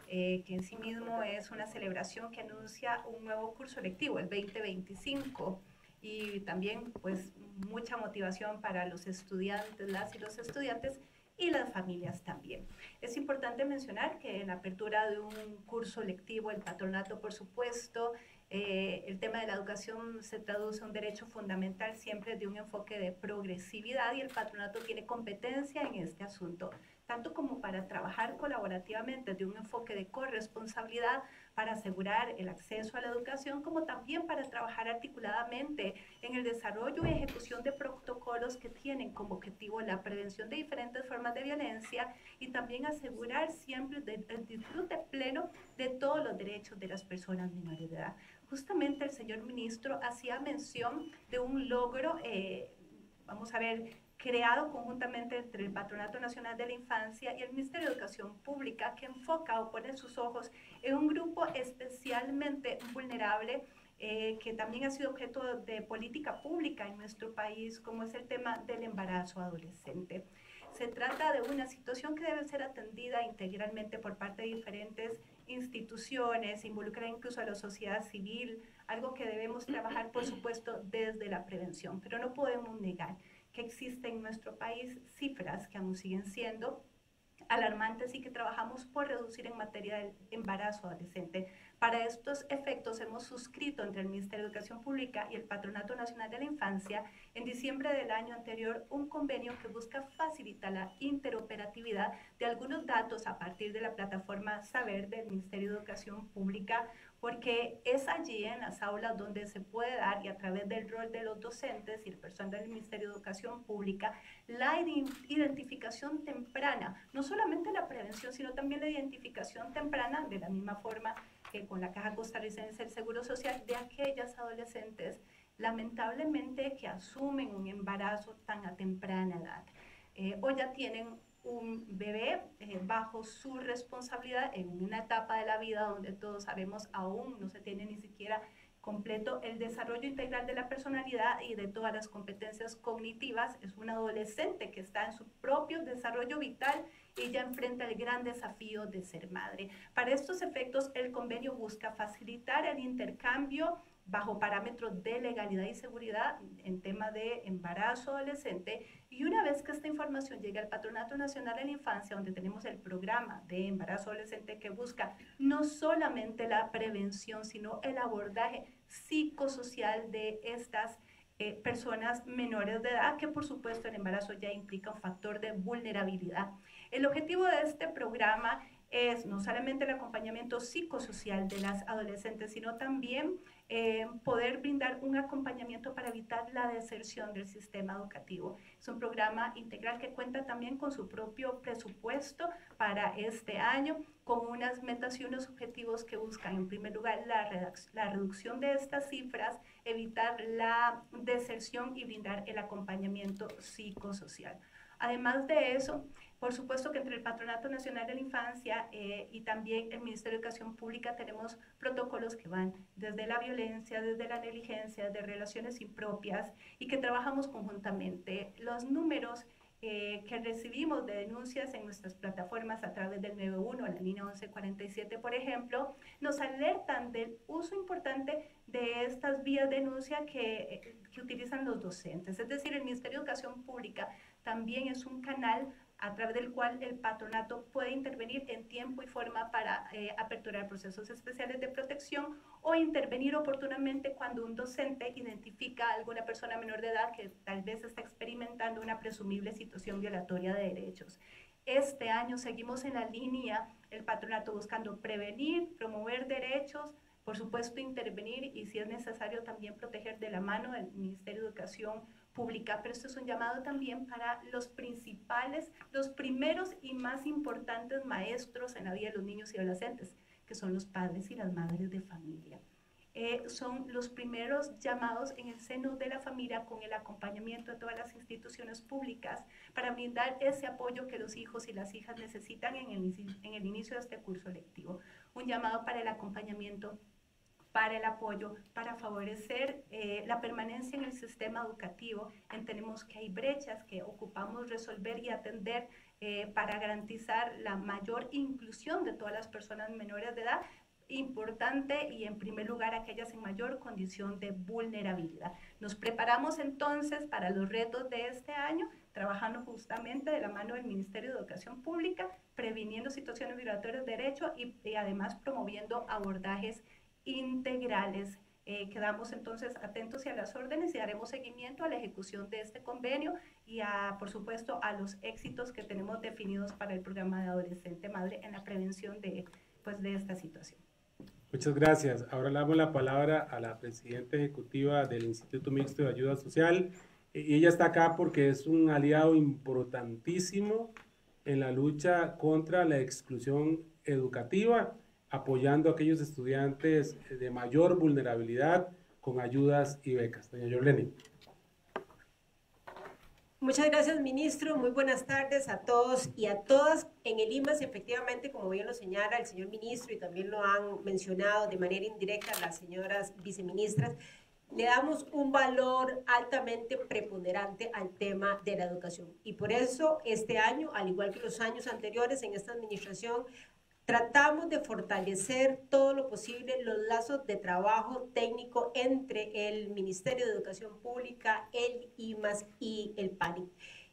que en sí mismo es una celebración que anuncia un nuevo curso lectivo, el 2025, y también pues mucha motivación para los estudiantes, las y los estudiantes y las familias también. Es importante mencionar que en la apertura de un curso lectivo, el patronato, por supuesto, el tema de la educación se traduce a un derecho fundamental siempre de un enfoque de progresividad, y el patronato tiene competencia en este asunto, tanto como para trabajar colaborativamente de un enfoque de corresponsabilidad para asegurar el acceso a la educación, como también para trabajar articuladamente en el desarrollo y ejecución de protocolos que tienen como objetivo la prevención de diferentes formas de violencia y también asegurar siempre el disfrute pleno de todos los derechos de las personas menores de edad. Justamente el señor ministro hacía mención de un logro, vamos a ver, creado conjuntamente entre el Patronato Nacional de la Infancia y el Ministerio de Educación Pública, que enfoca o pone sus ojos en un grupo especialmente vulnerable, que también ha sido objeto de política pública en nuestro país, como es el tema del embarazo adolescente. Se trata de una situación que debe ser atendida integralmente por parte de diferentes instituciones, involucra incluso a la sociedad civil, algo que debemos trabajar, por supuesto, desde la prevención, pero no podemos negar que existen en nuestro país cifras que aún siguen siendo alarmantes y que trabajamos por reducir en materia del embarazo adolescente. Para estos efectos hemos suscrito entre el Ministerio de Educación Pública y el Patronato Nacional de la Infancia en diciembre del año anterior un convenio que busca facilitar la interoperatividad de algunos datos a partir de la plataforma Saber del Ministerio de Educación Pública, porque es allí en las aulas donde se puede dar, y a través del rol de los docentes y el personal del Ministerio de Educación Pública, la identificación temprana, no solamente la prevención, sino también la identificación temprana, de la misma forma que con la Caja Costarricense del Seguro Social, de aquellas adolescentes, lamentablemente, que asumen un embarazo tan a temprana edad, o ya tienen un bebé bajo su responsabilidad en una etapa de la vida donde todos sabemos aún no se tiene ni siquiera completo el desarrollo integral de la personalidad y de todas las competencias cognitivas. Es un adolescente que está en su propio desarrollo vital y ya enfrenta el gran desafío de ser madre. Para estos efectos, el convenio busca facilitar el intercambio bajo parámetros de legalidad y seguridad en tema de embarazo adolescente, y una vez que esta información llegue al Patronato Nacional de la Infancia, donde tenemos el programa de embarazo adolescente que busca no solamente la prevención, sino el abordaje psicosocial de estas personas menores de edad, que por supuesto el embarazo ya implica un factor de vulnerabilidad. El objetivo de este programa es no solamente el acompañamiento psicosocial de las adolescentes, sino también poder brindar un acompañamiento para evitar la deserción del sistema educativo. Es un programa integral que cuenta también con su propio presupuesto para este año, con unas metas y unos objetivos que buscan, en primer lugar, la reducción de estas cifras, evitar la deserción y brindar el acompañamiento psicosocial. Además de eso, por supuesto que entre el Patronato Nacional de la Infancia y también el Ministerio de Educación Pública tenemos protocolos que van desde la violencia, desde la negligencia, de relaciones impropias, y que trabajamos conjuntamente. Los números que recibimos de denuncias en nuestras plataformas a través del 91, la línea 1147, por ejemplo, nos alertan del uso importante de estas vías de denuncia que utilizan los docentes. Es decir, el Ministerio de Educación Pública también es un canal a través del cual el patronato puede intervenir en tiempo y forma para aperturar procesos especiales de protección o intervenir oportunamente cuando un docente identifica a alguna persona menor de edad que tal vez está experimentando una presumible situación violatoria de derechos. Este año seguimos en la línea, el patronato buscando prevenir, promover derechos, por supuesto intervenir y si es necesario también proteger de la mano del Ministerio de Educación Pública, pero esto es un llamado también para los principales, los primeros y más importantes maestros en la vida de los niños y adolescentes, que son los padres y las madres de familia. Son los primeros llamados en el seno de la familia con el acompañamiento de todas las instituciones públicas para brindar ese apoyo que los hijos y las hijas necesitan en el inicio de este curso lectivo. Un llamado para el acompañamiento, para el apoyo, para favorecer la permanencia en el sistema educativo. Entendemos que hay brechas que ocupamos resolver y atender para garantizar la mayor inclusión de todas las personas menores de edad, importante y en primer lugar aquellas en mayor condición de vulnerabilidad. Nos preparamos entonces para los retos de este año, trabajando justamente de la mano del Ministerio de Educación Pública, previniendo situaciones violatorias de derecho y además promoviendo abordajes integrales. Quedamos entonces atentos y a las órdenes y daremos seguimiento a la ejecución de este convenio y por supuesto a los éxitos que tenemos definidos para el programa de Adolescente Madre en la prevención de esta situación. Muchas gracias. Ahora le damos la palabra a la presidenta ejecutiva del Instituto Mixto de Ayuda Social. Y ella está acá porque es un aliado importantísimo en la lucha contra la exclusión educativa, apoyando a aquellos estudiantes de mayor vulnerabilidad con ayudas y becas. Doña Yorleni. Muchas gracias, ministro. Muy buenas tardes a todos y a todas. En el IMAS, efectivamente, como bien lo señala el señor ministro y también lo han mencionado de manera indirecta las señoras viceministras, le damos un valor altamente preponderante al tema de la educación. Y por eso este año, al igual que los años anteriores en esta administración, tratamos de fortalecer todo lo posible los lazos de trabajo técnico entre el Ministerio de Educación Pública, el IMAS y el PANIC.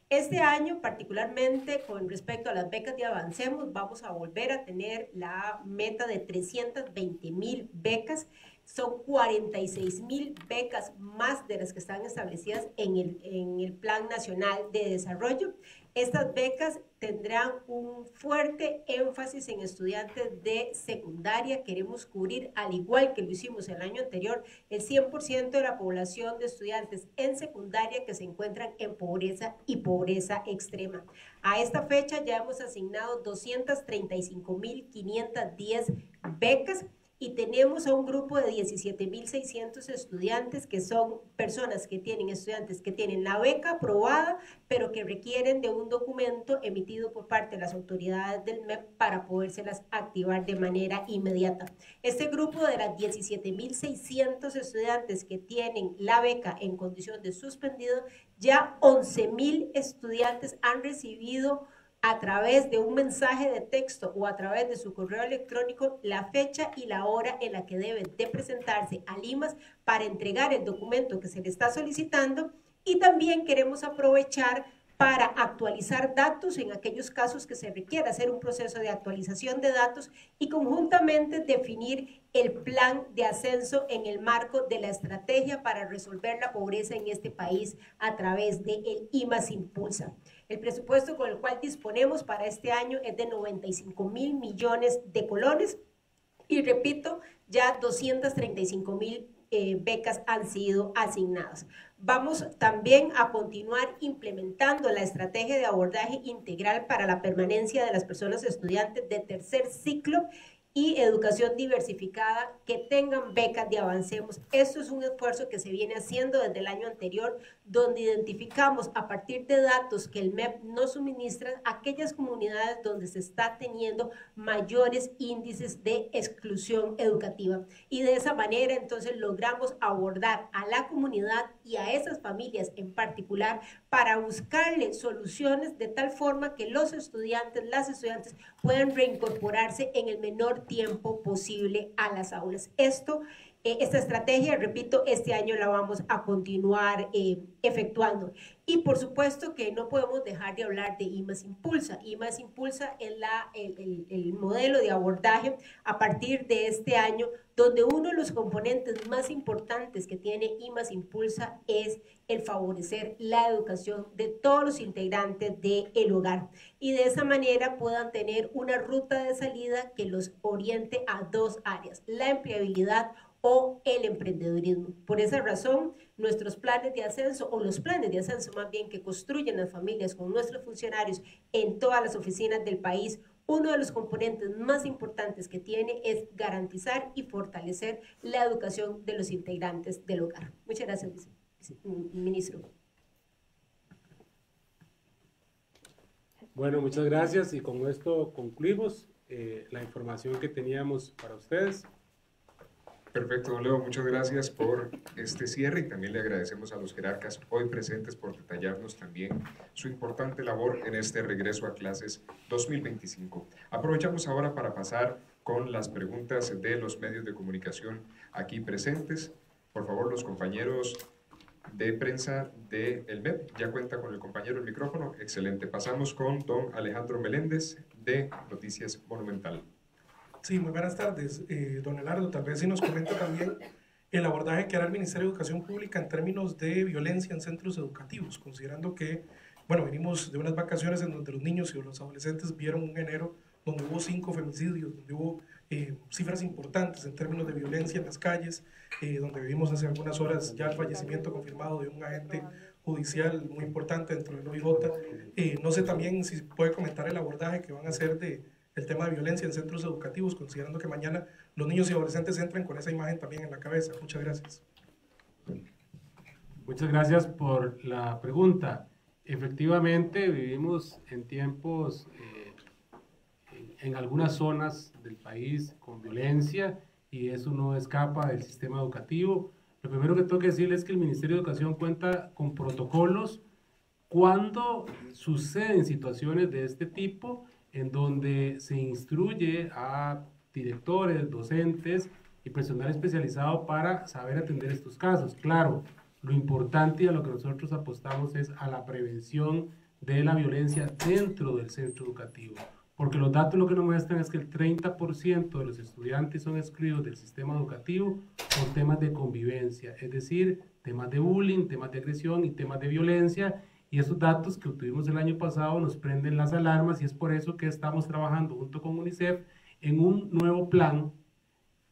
Este año, particularmente con respecto a las becas de Avancemos, vamos a volver a tener la meta de 320,000 becas. Son 46,000 becas más de las que están establecidas en el Plan Nacional de Desarrollo. Estas becas tendrán un fuerte énfasis en estudiantes de secundaria. Queremos cubrir, al igual que lo hicimos el año anterior, el 100% de la población de estudiantes en secundaria que se encuentran en pobreza y pobreza extrema. A esta fecha ya hemos asignado 235,510 becas y tenemos a un grupo de 17.600 estudiantes que son personas que tienen, estudiantes que tienen la beca aprobada, pero que requieren de un documento emitido por parte de las autoridades del MEP para podérselas activar de manera inmediata. Este grupo de las 17.600 estudiantes que tienen la beca en condición de suspendido, ya 11.000 estudiantes han recibido a través de un mensaje de texto o a través de su correo electrónico la fecha y la hora en la que deben de presentarse al IMAS para entregar el documento que se le está solicitando, y también queremos aprovechar para actualizar datos en aquellos casos que se requiera hacer un proceso de actualización de datos y conjuntamente definir el plan de ascenso en el marco de la estrategia para resolver la pobreza en este país a través del IMAS Impulsa. El presupuesto con el cual disponemos para este año es de 95.000 millones de colones y repito, ya 235.000 becas han sido asignadas. Vamos también a continuar implementando la estrategia de abordaje integral para la permanencia de las personas estudiantes de tercer ciclo y educación diversificada que tengan becas de Avancemos. Esto es un esfuerzo que se viene haciendo desde el año anterior, donde identificamos a partir de datos que el MEP nos suministra aquellas comunidades donde se está teniendo mayores índices de exclusión educativa. Y de esa manera entonces logramos abordar a la comunidad y a esas familias en particular para buscarle soluciones de tal forma que los estudiantes, las estudiantes puedan reincorporarse en el menor tiempo posible a las aulas. Esta estrategia, repito, este año la vamos a continuar efectuando. Y por supuesto que no podemos dejar de hablar de IMAS Impulsa. IMAS Impulsa es el modelo de abordaje a partir de este año, donde uno de los componentes más importantes que tiene IMAS Impulsa es el favorecer la educación de todos los integrantes del hogar. Y de esa manera puedan tener una ruta de salida que los oriente a dos áreas, la empleabilidad o el emprendedurismo. Por esa razón, nuestros planes de ascenso, o los planes de ascenso más bien que construyen las familias con nuestros funcionarios en todas las oficinas del país, uno de los componentes más importantes que tiene es garantizar y fortalecer la educación de los integrantes del hogar. Muchas gracias, ministro. Bueno, muchas gracias, y con esto concluimos la información que teníamos para ustedes. Perfecto, don Leo, muchas gracias por este cierre, y también le agradecemos a los jerarcas hoy presentes por detallarnos también su importante labor en este regreso a clases 2025. Aprovechamos ahora para pasar con las preguntas de los medios de comunicación aquí presentes. Por favor, los compañeros de prensa del MEP, ya cuenta con el compañero el micrófono. Excelente. Pasamos con don Alejandro Meléndez de Noticias Monumental. Sí, muy buenas tardes, don Elardo. Tal vez si nos comenta también el abordaje que hará el Ministerio de Educación Pública en términos de violencia en centros educativos, considerando que, bueno, venimos de unas vacaciones en donde los niños y los adolescentes vieron un enero donde hubo 5 femicidios, donde hubo cifras importantes en términos de violencia en las calles, donde vivimos hace algunas horas ya el fallecimiento confirmado de un agente judicial muy importante dentro del OIJ. No sé también si puede comentar el abordaje que van a hacer el tema de violencia en centros educativos, considerando que mañana los niños y adolescentes entran con esa imagen también en la cabeza. Muchas gracias. Muchas gracias por la pregunta. Efectivamente, vivimos en tiempos, en algunas zonas del país con violencia, y eso no escapa del sistema educativo. Lo primero que tengo que decirles es que el Ministerio de Educación cuenta con protocolos cuando suceden situaciones de este tipo, en donde se instruye a directores, docentes y personal especializado para saber atender estos casos. Claro, lo importante y a lo que nosotros apostamos es a la prevención de la violencia dentro del centro educativo, porque los datos lo que nos muestran es que el 30% de los estudiantes son excluidos del sistema educativo por temas de convivencia, es decir, temas de bullying, temas de agresión y temas de violencia. Y esos datos que obtuvimos el año pasado nos prenden las alarmas, y es por eso que estamos trabajando junto con UNICEF en un nuevo plan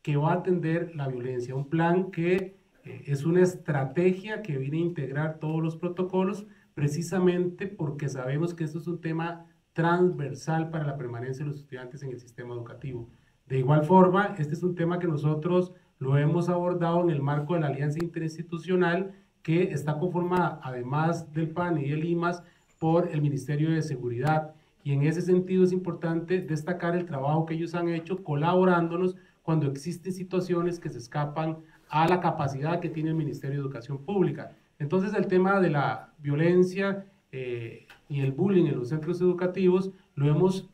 que va a atender la violencia, un plan que es una estrategia que viene a integrar todos los protocolos, precisamente porque sabemos que esto es un tema transversal para la permanencia de los estudiantes en el sistema educativo. De igual forma, este es un tema que nosotros lo hemos abordado en el marco de la Alianza Interinstitucional que está conformada, además del PAN y del IMAS, por el Ministerio de Seguridad. Y en ese sentido es importante destacar el trabajo que ellos han hecho colaborándonos cuando existen situaciones que se escapan a la capacidad que tiene el Ministerio de Educación Pública. Entonces el tema de la violencia y el bullying en los centros educativos lo hemos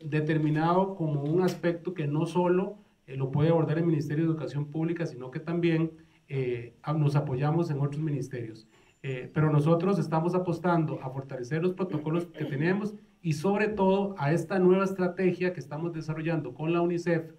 determinado como un aspecto que no solo lo puede abordar el Ministerio de Educación Pública, sino que también nos apoyamos en otros ministerios. Pero nosotros estamos apostando a fortalecer los protocolos que tenemos y sobre todo a esta nueva estrategia que estamos desarrollando con la UNICEF,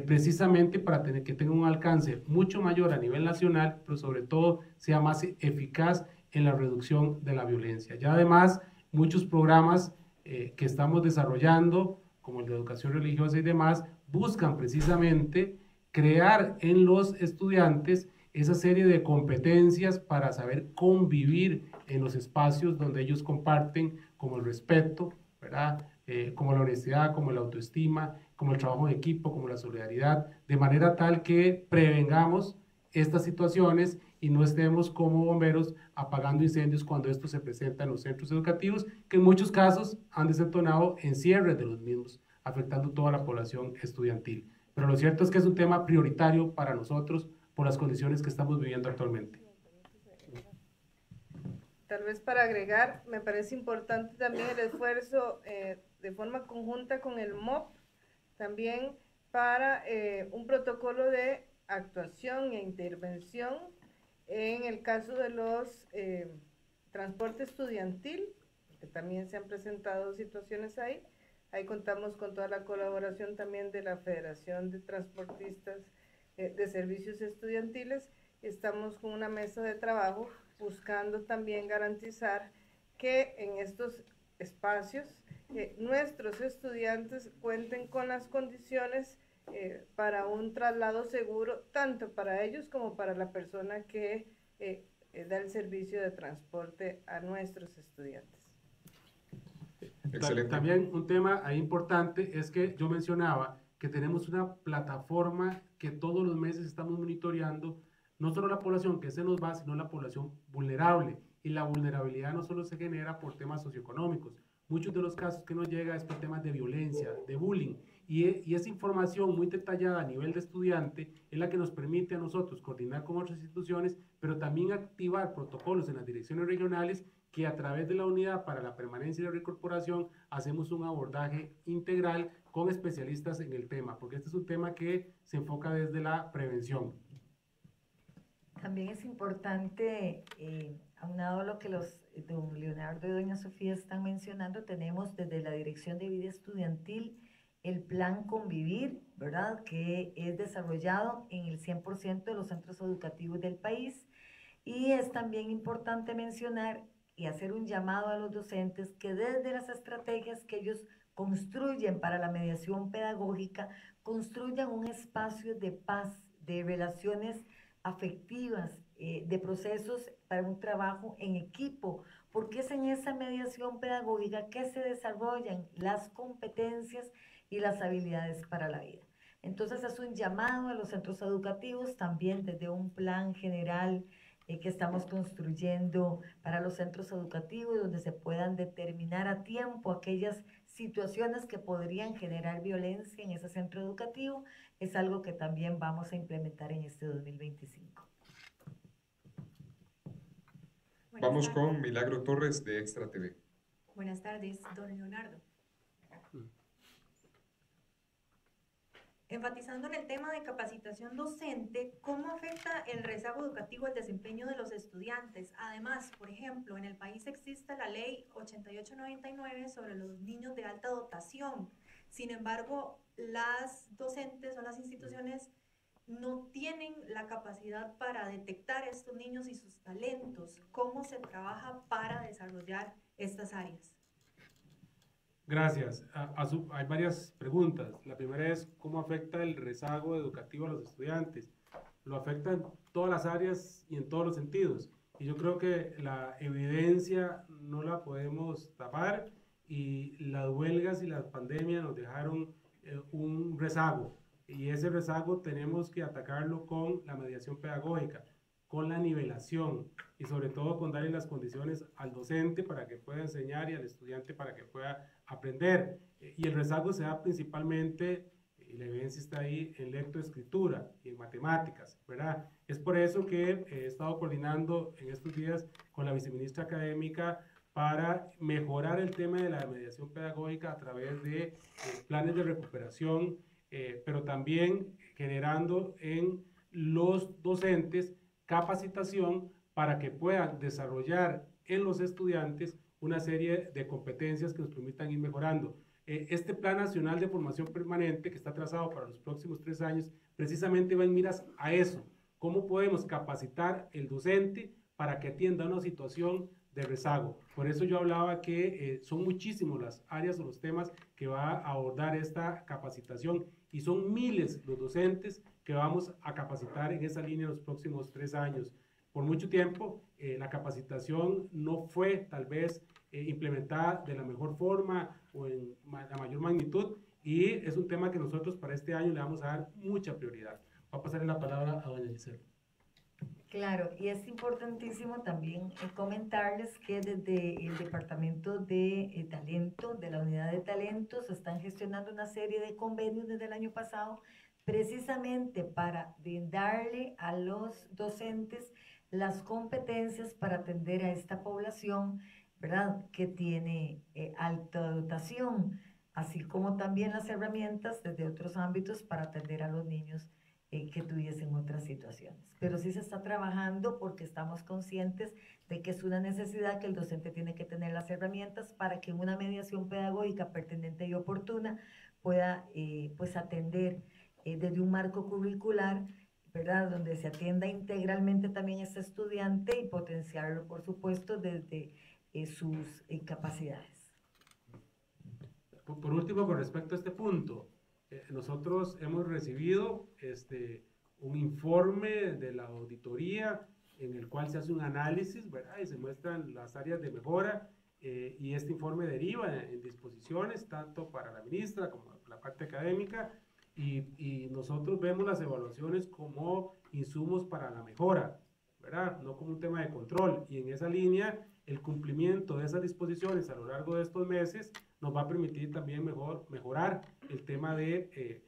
precisamente para que tenga un alcance mucho mayor a nivel nacional, pero sobre todo sea más eficaz en la reducción de la violencia. Ya además, muchos programas que estamos desarrollando, como el de educación religiosa y demás, buscan precisamente crear en los estudiantes esa serie de competencias para saber convivir en los espacios donde ellos comparten, como el respeto, ¿verdad? Como la honestidad, como la autoestima, como el trabajo en equipo, como la solidaridad, de manera tal que prevengamos estas situaciones y no estemos como bomberos apagando incendios cuando esto se presenta en los centros educativos, que en muchos casos han desentonado en cierres de los mismos, afectando toda la población estudiantil. Pero lo cierto es que es un tema prioritario para nosotros por las condiciones que estamos viviendo actualmente. Tal vez para agregar, me parece importante también el esfuerzo de forma conjunta con el MOP, también para un protocolo de actuación e intervención en el caso de los transporte estudiantil, que también se han presentado situaciones ahí. Ahí contamos con toda la colaboración también de la Federación de Transportistas de Servicios Estudiantiles. Estamos con una mesa de trabajo buscando también garantizar que en estos espacios nuestros estudiantes cuenten con las condiciones para un traslado seguro, tanto para ellos como para la persona que da el servicio de transporte a nuestros estudiantes. Excelente. También un tema ahí importante es que yo mencionaba que tenemos una plataforma que todos los meses estamos monitoreando, no solo la población que se nos va, sino la población vulnerable. Y la vulnerabilidad no solo se genera por temas socioeconómicos. Muchos de los casos que nos llega es por temas de violencia, de bullying. Y esa información muy detallada a nivel de estudiante es la que nos permite a nosotros coordinar con otras instituciones, pero también activar protocolos en las direcciones regionales que a través de la Unidad para la Permanencia y la Reincorporación hacemos un abordaje integral con especialistas en el tema, porque este es un tema que se enfoca desde la prevención. También es importante, aunado a lo que don Leonardo y doña Sofía están mencionando, tenemos desde la Dirección de Vida Estudiantil el plan Convivir, ¿verdad?, que es desarrollado en el 100% de los centros educativos del país. Y es también importante mencionar y hacer un llamado a los docentes que desde las estrategias que ellos construyen para la mediación pedagógica, construyan un espacio de paz, de relaciones afectivas, de procesos para un trabajo en equipo, porque es en esa mediación pedagógica que se desarrollan las competencias y las habilidades para la vida. Entonces es un llamado a los centros educativos también desde un plan general que estamos construyendo para los centros educativos, donde se puedan determinar a tiempo aquellas situaciones que podrían generar violencia en ese centro educativo. Es algo que también vamos a implementar en este 2025. Vamos con Milagro Torres de Extra TV. Buenas tardes, don Leonardo. Enfatizando en el tema de capacitación docente, ¿cómo afecta el rezago educativo al desempeño de los estudiantes? Además, por ejemplo, en el país existe la ley 8899 sobre los niños de alta dotación. Sin embargo, las docentes o las instituciones no tienen la capacidad para detectar a estos niños y sus talentos. ¿Cómo se trabaja para desarrollar estas áreas? Gracias. Hay varias preguntas. La primera es cómo afecta el rezago educativo a los estudiantes. Lo afecta en todas las áreas y en todos los sentidos. Y yo creo que la evidencia no la podemos tapar y las huelgas y la pandemia nos dejaron un rezago, y ese rezago tenemos que atacarlo con la mediación pedagógica, con la nivelación y sobre todo con darle las condiciones al docente para que pueda enseñar y al estudiante para que pueda aprender. Y el rezago se da principalmente, y la evidencia está ahí, en lectoescritura y en matemáticas, ¿verdad? Es por eso que he estado coordinando en estos días con la viceministra académica para mejorar el tema de la mediación pedagógica a través de planes de recuperación, pero también generando en los docentes capacitación para que puedan desarrollar en los estudiantes una serie de competencias que nos permitan ir mejorando. Este Plan Nacional de Formación Permanente, que está trazado para los próximos 3 años, precisamente va en miras a eso. ¿Cómo podemos capacitar el docente para que atienda una situación de rezago? Por eso yo hablaba que son muchísimos las áreas o los temas que va a abordar esta capacitación, y son miles los docentes que vamos a capacitar en esa línea en los próximos 3 años. Por mucho tiempo la capacitación no fue tal vez implementada de la mejor forma o en la mayor magnitud, y es un tema que nosotros para este año le vamos a dar mucha prioridad. Voy a pasarle la palabra a doña Gisela. Claro, y es importantísimo también comentarles que desde el Departamento de Talento, de la Unidad de Talento, se están gestionando una serie de convenios desde el año pasado, precisamente para brindarle a los docentes las competencias para atender a esta población, ¿verdad?, que tiene alta dotación, así como también las herramientas desde otros ámbitos para atender a los niños que tuviesen otras situaciones. Pero sí se está trabajando porque estamos conscientes de que es una necesidad que el docente tiene que tener las herramientas para que una mediación pedagógica pertinente y oportuna pueda pues atender desde un marco curricular, ¿verdad?, donde se atienda integralmente también a ese estudiante y potenciarlo, por supuesto, desde sus capacidades. Por último, con respecto a este punto, nosotros hemos recibido un informe de la auditoría en el cual se hace un análisis, ¿verdad?, y se muestran las áreas de mejora, y este informe deriva en disposiciones tanto para la ministra como para la parte académica, y nosotros vemos las evaluaciones como insumos para la mejora, ¿verdad?, no como un tema de control, y en esa línea el cumplimiento de esas disposiciones a lo largo de estos meses nos va a permitir también mejorar el tema de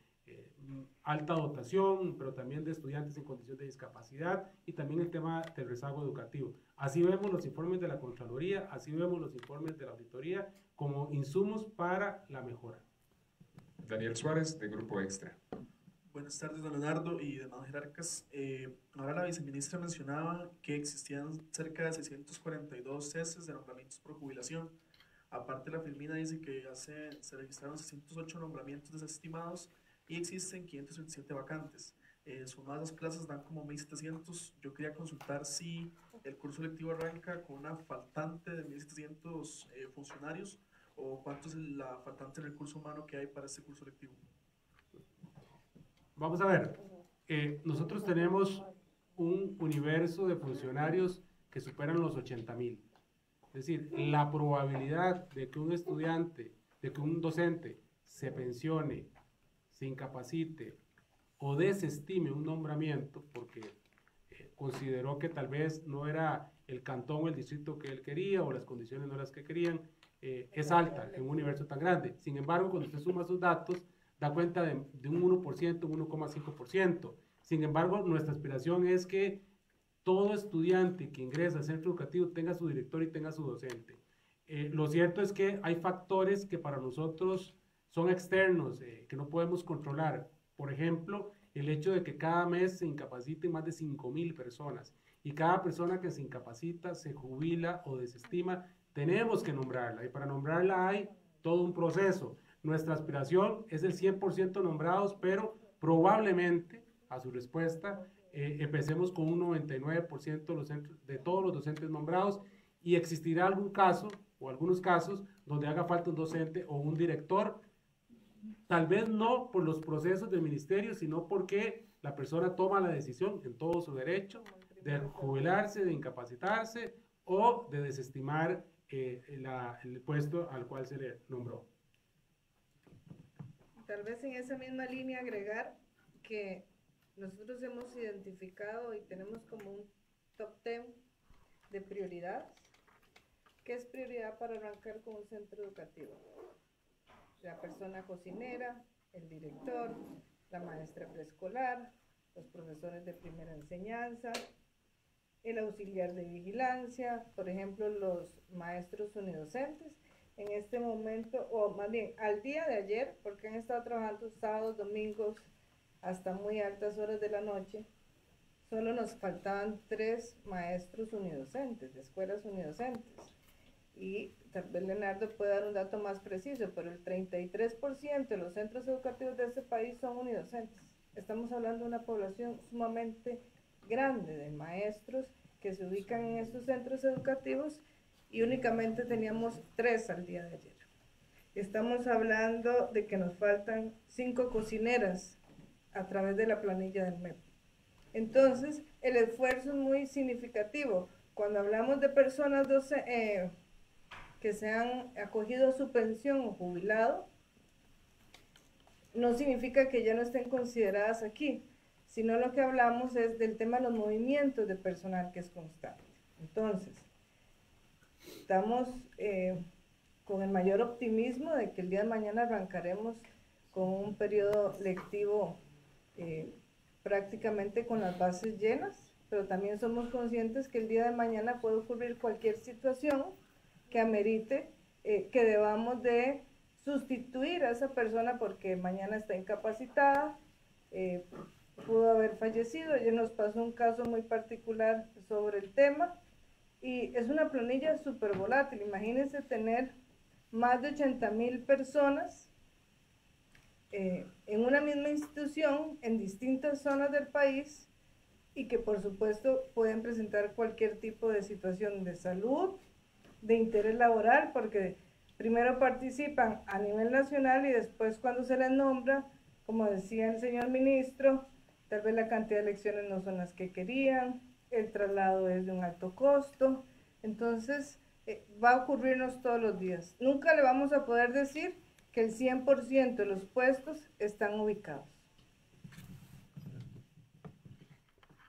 alta dotación, pero también de estudiantes en condición de discapacidad, y también el tema del rezago educativo. Así vemos los informes de la Contraloría, así vemos los informes de la Auditoría como insumos para la mejora. Daniel Suárez, de Grupo Extra. Buenas tardes, don Leonardo y demás jerarcas. Ahora la viceministra mencionaba que existían cerca de 642 ceses de nombramientos por jubilación. Aparte, la Filmina dice que se registraron 608 nombramientos desestimados y existen 527 vacantes. Sumadas las plazas dan como 1.700. Yo quería consultar si el curso lectivo arranca con una faltante de 1.700 funcionarios, o cuánto es la faltante de recurso humano que hay para este curso lectivo. Vamos a ver, nosotros tenemos un universo de funcionarios que superan los 80,000. Es decir, la probabilidad de que un estudiante, de que un docente se pensione, se incapacite o desestime un nombramiento porque consideró que tal vez no era el cantón o el distrito que él quería, o las condiciones no las que querían, es alta en un universo tan grande. Sin embargo, cuando usted suma sus datos, da cuenta de un 1%, un 1,5%. Sin embargo, nuestra aspiración es que todo estudiante que ingresa al centro educativo tenga su director y tenga su docente. Lo cierto es que hay factores que para nosotros son externos, que no podemos controlar. Por ejemplo, el hecho de que cada mes se incapaciten más de 5,000 personas, y cada persona que se incapacita, se jubila o desestima, tenemos que nombrarla, y para nombrarla hay todo un proceso. Nuestra aspiración es el 100% nombrados, pero probablemente, a su respuesta, empecemos con un 99% de todos los docentes nombrados, y existirá algún caso o algunos casos donde haga falta un docente o un director, tal vez no por los procesos del ministerio, sino porque la persona toma la decisión en todo su derecho de jubilarse, de incapacitarse o de desestimar el puesto al cual se le nombró. tal vez en esa misma línea agregar que nosotros hemos identificado y tenemos como un top 10 de prioridades. ¿Qué es prioridad para arrancar con un centro educativo? La persona cocinera, el director, la maestra preescolar, los profesores de primera enseñanza, el auxiliar de vigilancia, por ejemplo, los maestros unidocentes. En este momento, o más bien al día de ayer, porque han estado trabajando sábados, domingos, hasta muy altas horas de la noche, solo nos faltaban 3 maestros unidocentes, de escuelas unidocentes. Y tal vez Leonardo puede dar un dato más preciso, pero el 33% de los centros educativos de este país son unidocentes. Estamos hablando de una población sumamente grande de maestros que se ubican en estos centros educativos y únicamente teníamos 3 al día de ayer. Estamos hablando de que nos faltan 5 cocineras a través de la planilla del MEP. Entonces, el esfuerzo es muy significativo. Cuando hablamos de personas que se han acogido a su pensión o jubilado, no significa que ya no estén consideradas aquí, sino lo que hablamos es del tema de los movimientos de personal que es constante. Entonces, estamos con el mayor optimismo de que el día de mañana arrancaremos con un periodo lectivo prácticamente con las bases llenas, pero también somos conscientes que el día de mañana puede ocurrir cualquier situación que amerite que debamos de sustituir a esa persona porque mañana está incapacitada, pudo haber fallecido. Ayer nos pasó un caso muy particular sobre el tema y es una planilla súper volátil. Imagínense tener más de 80,000 personas en una misma institución en distintas zonas del país y que por supuesto pueden presentar cualquier tipo de situación de salud, de interés laboral, porque primero participan a nivel nacional y después cuando se les nombra, como decía el señor ministro, tal vez la cantidad de lecciones no son las que querían, el traslado es de un alto costo, entonces va a ocurrirnos todos los días. Nunca le vamos a poder decir que el 100% de los puestos están ubicados.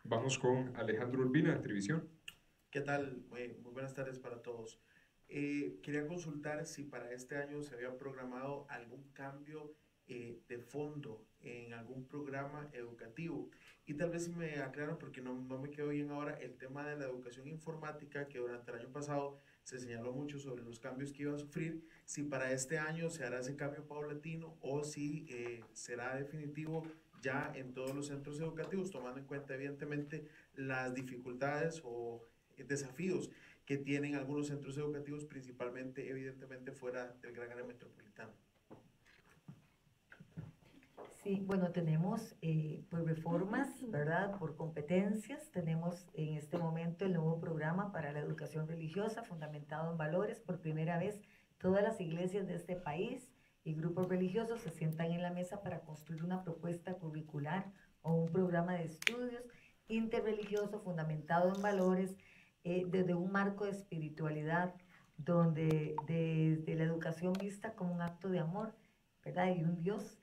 Vamos con Alejandro Urbina, Televisión. ¿Qué tal? Muy buenas tardes para todos. Quería consultar si para este año se había programado algún cambio de fondo en algún programa educativo. Y tal vez si me aclaran, porque no me quedó bien ahora, el tema de la educación informática, que durante el año pasado se señaló mucho sobre los cambios que iba a sufrir, si para este año se hará ese cambio paulatino o si será definitivo ya en todos los centros educativos, tomando en cuenta evidentemente las dificultades o desafíos que tienen algunos centros educativos, principalmente evidentemente fuera del gran área metropolitana. Sí, bueno, tenemos pues reformas, ¿verdad? Por competencias. Tenemos en este momento el nuevo programa para la educación religiosa fundamentado en valores. Por primera vez, todas las iglesias de este país y grupos religiosos se sientan en la mesa para construir una propuesta curricular o un programa de estudios interreligioso fundamentado en valores desde un marco de espiritualidad donde desde la educación vista como un acto de amor, ¿verdad? Y un Dios,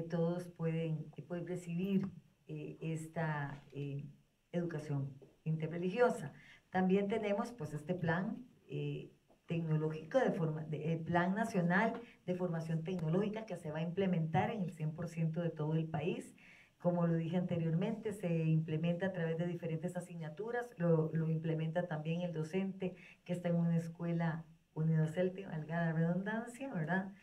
todos pueden recibir esta educación interreligiosa. También tenemos pues este plan tecnológico, el Plan Nacional de Formación Tecnológica que se va a implementar en el 100% de todo el país. Como lo dije anteriormente, se implementa a través de diferentes asignaturas, lo implementa también el docente que está en una escuela unidocente, valga la redundancia, ¿verdad?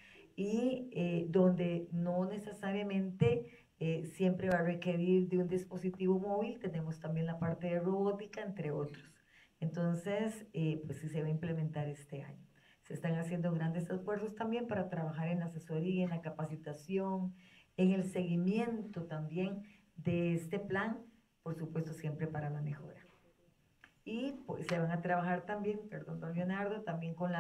Y donde no necesariamente siempre va a requerir de un dispositivo móvil, tenemos también la parte de robótica, entre otros. Entonces, pues sí se va a implementar este año. Se están haciendo grandes esfuerzos también para trabajar en la asesoría, en la capacitación, en el seguimiento también de este plan, por supuesto siempre para la mejora. Y pues se van a trabajar también, perdón, don Leonardo, también con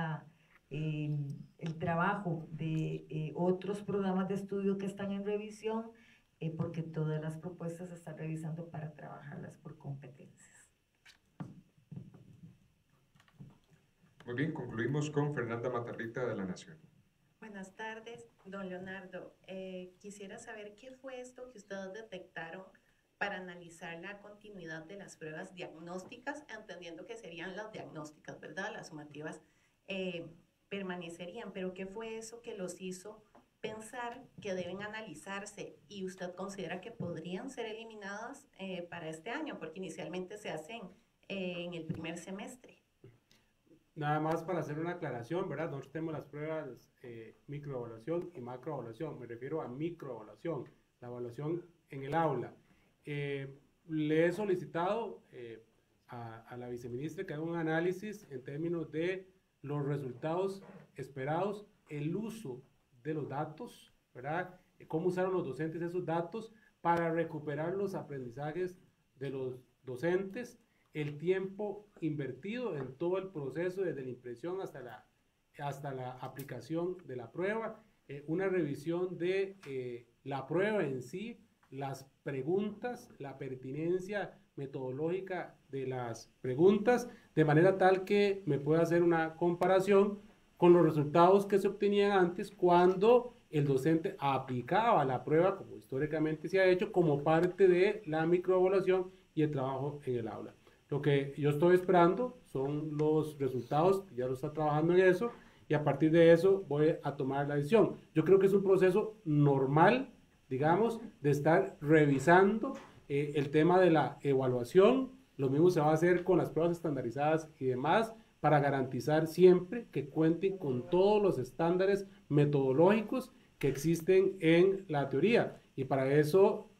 el trabajo de otros programas de estudio que están en revisión, porque todas las propuestas se están revisando para trabajarlas por competencias. Muy bien, concluimos con Fernanda Matarrita de La Nación. Buenas tardes. Don Leonardo, quisiera saber qué fue esto que ustedes detectaron para analizar la continuidad de las pruebas diagnósticas, entendiendo que serían las diagnósticas, ¿verdad? Las sumativas permanecerían, pero ¿qué fue eso que los hizo pensar que deben analizarse y usted considera que podrían ser eliminadas para este año? Porque inicialmente se hacen en el primer semestre. Nada más para hacer una aclaración, ¿verdad? Nosotros tenemos las pruebas microevaluación y macroevaluación. Me refiero a microevaluación, la evaluación en el aula. Le he solicitado a la viceministra que haga un análisis en términos de los resultados esperados, el uso de los datos, ¿verdad? Cómo usaron los docentes esos datos para recuperar los aprendizajes de los docentes, el tiempo invertido en todo el proceso desde la impresión hasta la aplicación de la prueba, una revisión de la prueba en sí, las preguntas, la pertinencia metodológica de las preguntas, de manera tal que me pueda hacer una comparación con los resultados que se obtenían antes cuando el docente aplicaba la prueba, como históricamente se ha hecho, como parte de la microevaluación y el trabajo en el aula. Lo que yo estoy esperando son los resultados, ya lo está trabajando en eso, y a partir de eso voy a tomar la decisión. Yo creo que es un proceso normal, digamos, de estar revisando el tema de la evaluación. Lo mismo se va a hacer con las pruebas estandarizadas y demás, para garantizar siempre que cuenten con todos los estándares metodológicos que existen en la teoría. Y para eso,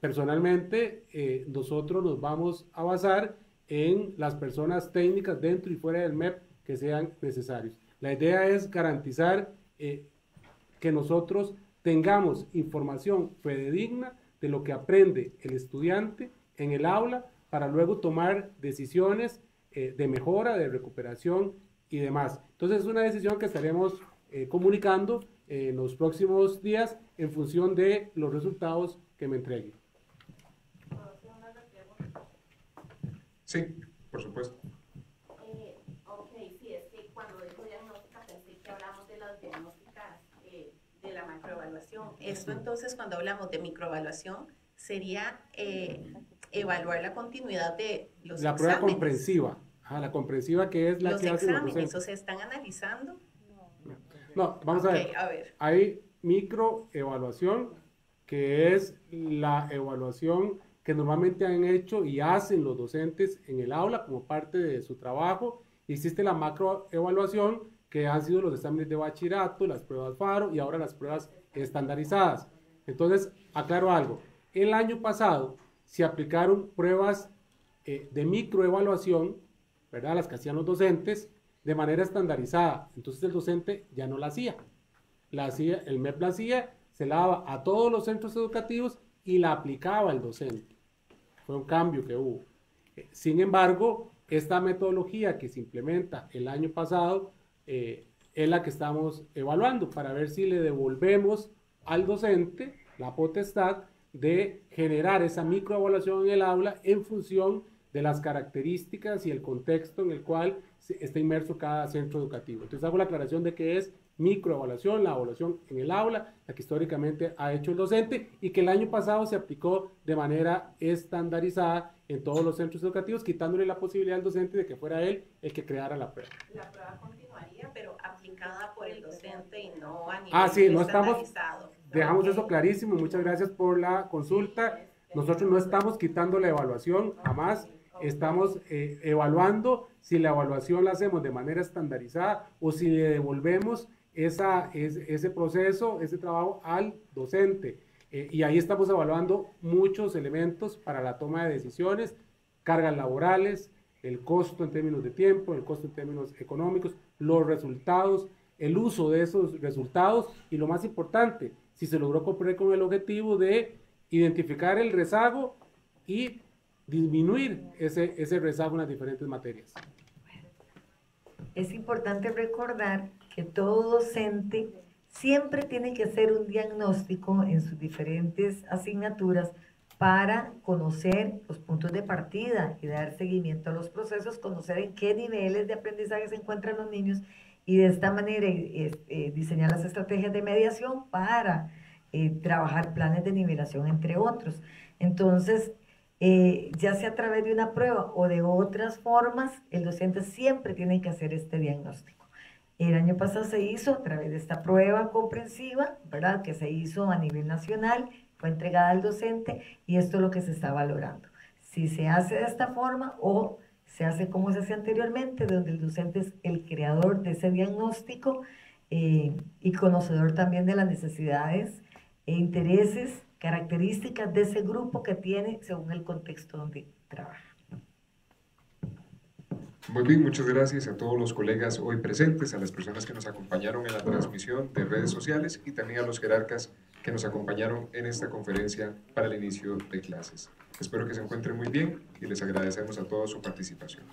personalmente, nosotros nos vamos a basar en las personas técnicas dentro y fuera del MEP que sean necesarios. La idea es garantizar que nosotros tengamos información fidedigna de lo que aprende el estudiante en el aula para luego tomar decisiones de mejora, de recuperación y demás. Entonces es una decisión que estaremos comunicando en los próximos días en función de los resultados que me entreguen. Sí, por supuesto. Ok, sí, es que cuando dijo diagnóstica pensé que hablamos de las diagnósticas de la macroevaluación. Esto entonces, cuando hablamos de microevaluación, sería evaluar la continuidad de los la exámenes. Prueba comprensiva, la comprensiva que es la los que hacen los exámenes, docentes. ¿o se están analizando? No, vamos a ver. Hay microevaluación, que es la evaluación que normalmente han hecho y hacen los docentes en el aula como parte de su trabajo. Existe la macroevaluación, que han sido los exámenes de bachillerato, las pruebas FARO y ahora las pruebas estandarizadas. Entonces, aclaro algo. El año pasado se aplicaron pruebas de microevaluación, ¿verdad? Las que hacían los docentes de manera estandarizada. Entonces el docente ya no la hacía. El MEP la hacía, se la daba a todos los centros educativos y la aplicaba el docente. Fue un cambio que hubo. Sin embargo, esta metodología que se implementa el año pasado es la que estamos evaluando para ver si le devolvemos al docente la potestad de generar esa microevaluación en el aula en función de las características y el contexto en el cual está inmerso cada centro educativo. Entonces hago la aclaración de que es microevaluación, la evaluación en el aula, la que históricamente ha hecho el docente y que el año pasado se aplicó de manera estandarizada en todos los centros educativos, quitándole la posibilidad al docente de que fuera él el que creara la prueba. La prueba continuaría, pero aplicada por el docente y no a nivel sí, no estamos, estandarizado. dejamos eso clarísimo, muchas gracias por la consulta. Nosotros no estamos quitando la evaluación, jamás. Estamos evaluando si la evaluación la hacemos de manera estandarizada o si le devolvemos ese proceso, ese trabajo al docente. Y ahí estamos evaluando muchos elementos para la toma de decisiones, cargas laborales, el costo en términos de tiempo, el costo en términos económicos, los resultados, el uso de esos resultados y lo más importante, si se logró cumplir con el objetivo de identificar el rezago y disminuir ese rezago en las diferentes materias. Es importante recordar que todo docente siempre tiene que hacer un diagnóstico en sus diferentes asignaturas para conocer los puntos de partida y dar seguimiento a los procesos, conocer en qué niveles de aprendizaje se encuentran los niños y de esta manera diseñar las estrategias de mediación para trabajar planes de nivelación, entre otros. Entonces, ya sea a través de una prueba o de otras formas, el docente siempre tiene que hacer este diagnóstico. El año pasado se hizo a través de esta prueba comprensiva, ¿verdad?, que se hizo a nivel nacional, fue entregada al docente y esto es lo que se está valorando. Si se hace de esta forma o se hace como se hacía anteriormente, donde el docente es el creador de ese diagnóstico y conocedor también de las necesidades e intereses, características de ese grupo que tiene según el contexto donde trabaja. Muy bien, muchas gracias a todos los colegas hoy presentes, a las personas que nos acompañaron en la transmisión de redes sociales y también a los jerarcas que nos acompañaron en esta conferencia para el inicio de clases. Espero que se encuentren muy bien y les agradecemos a todos su participación.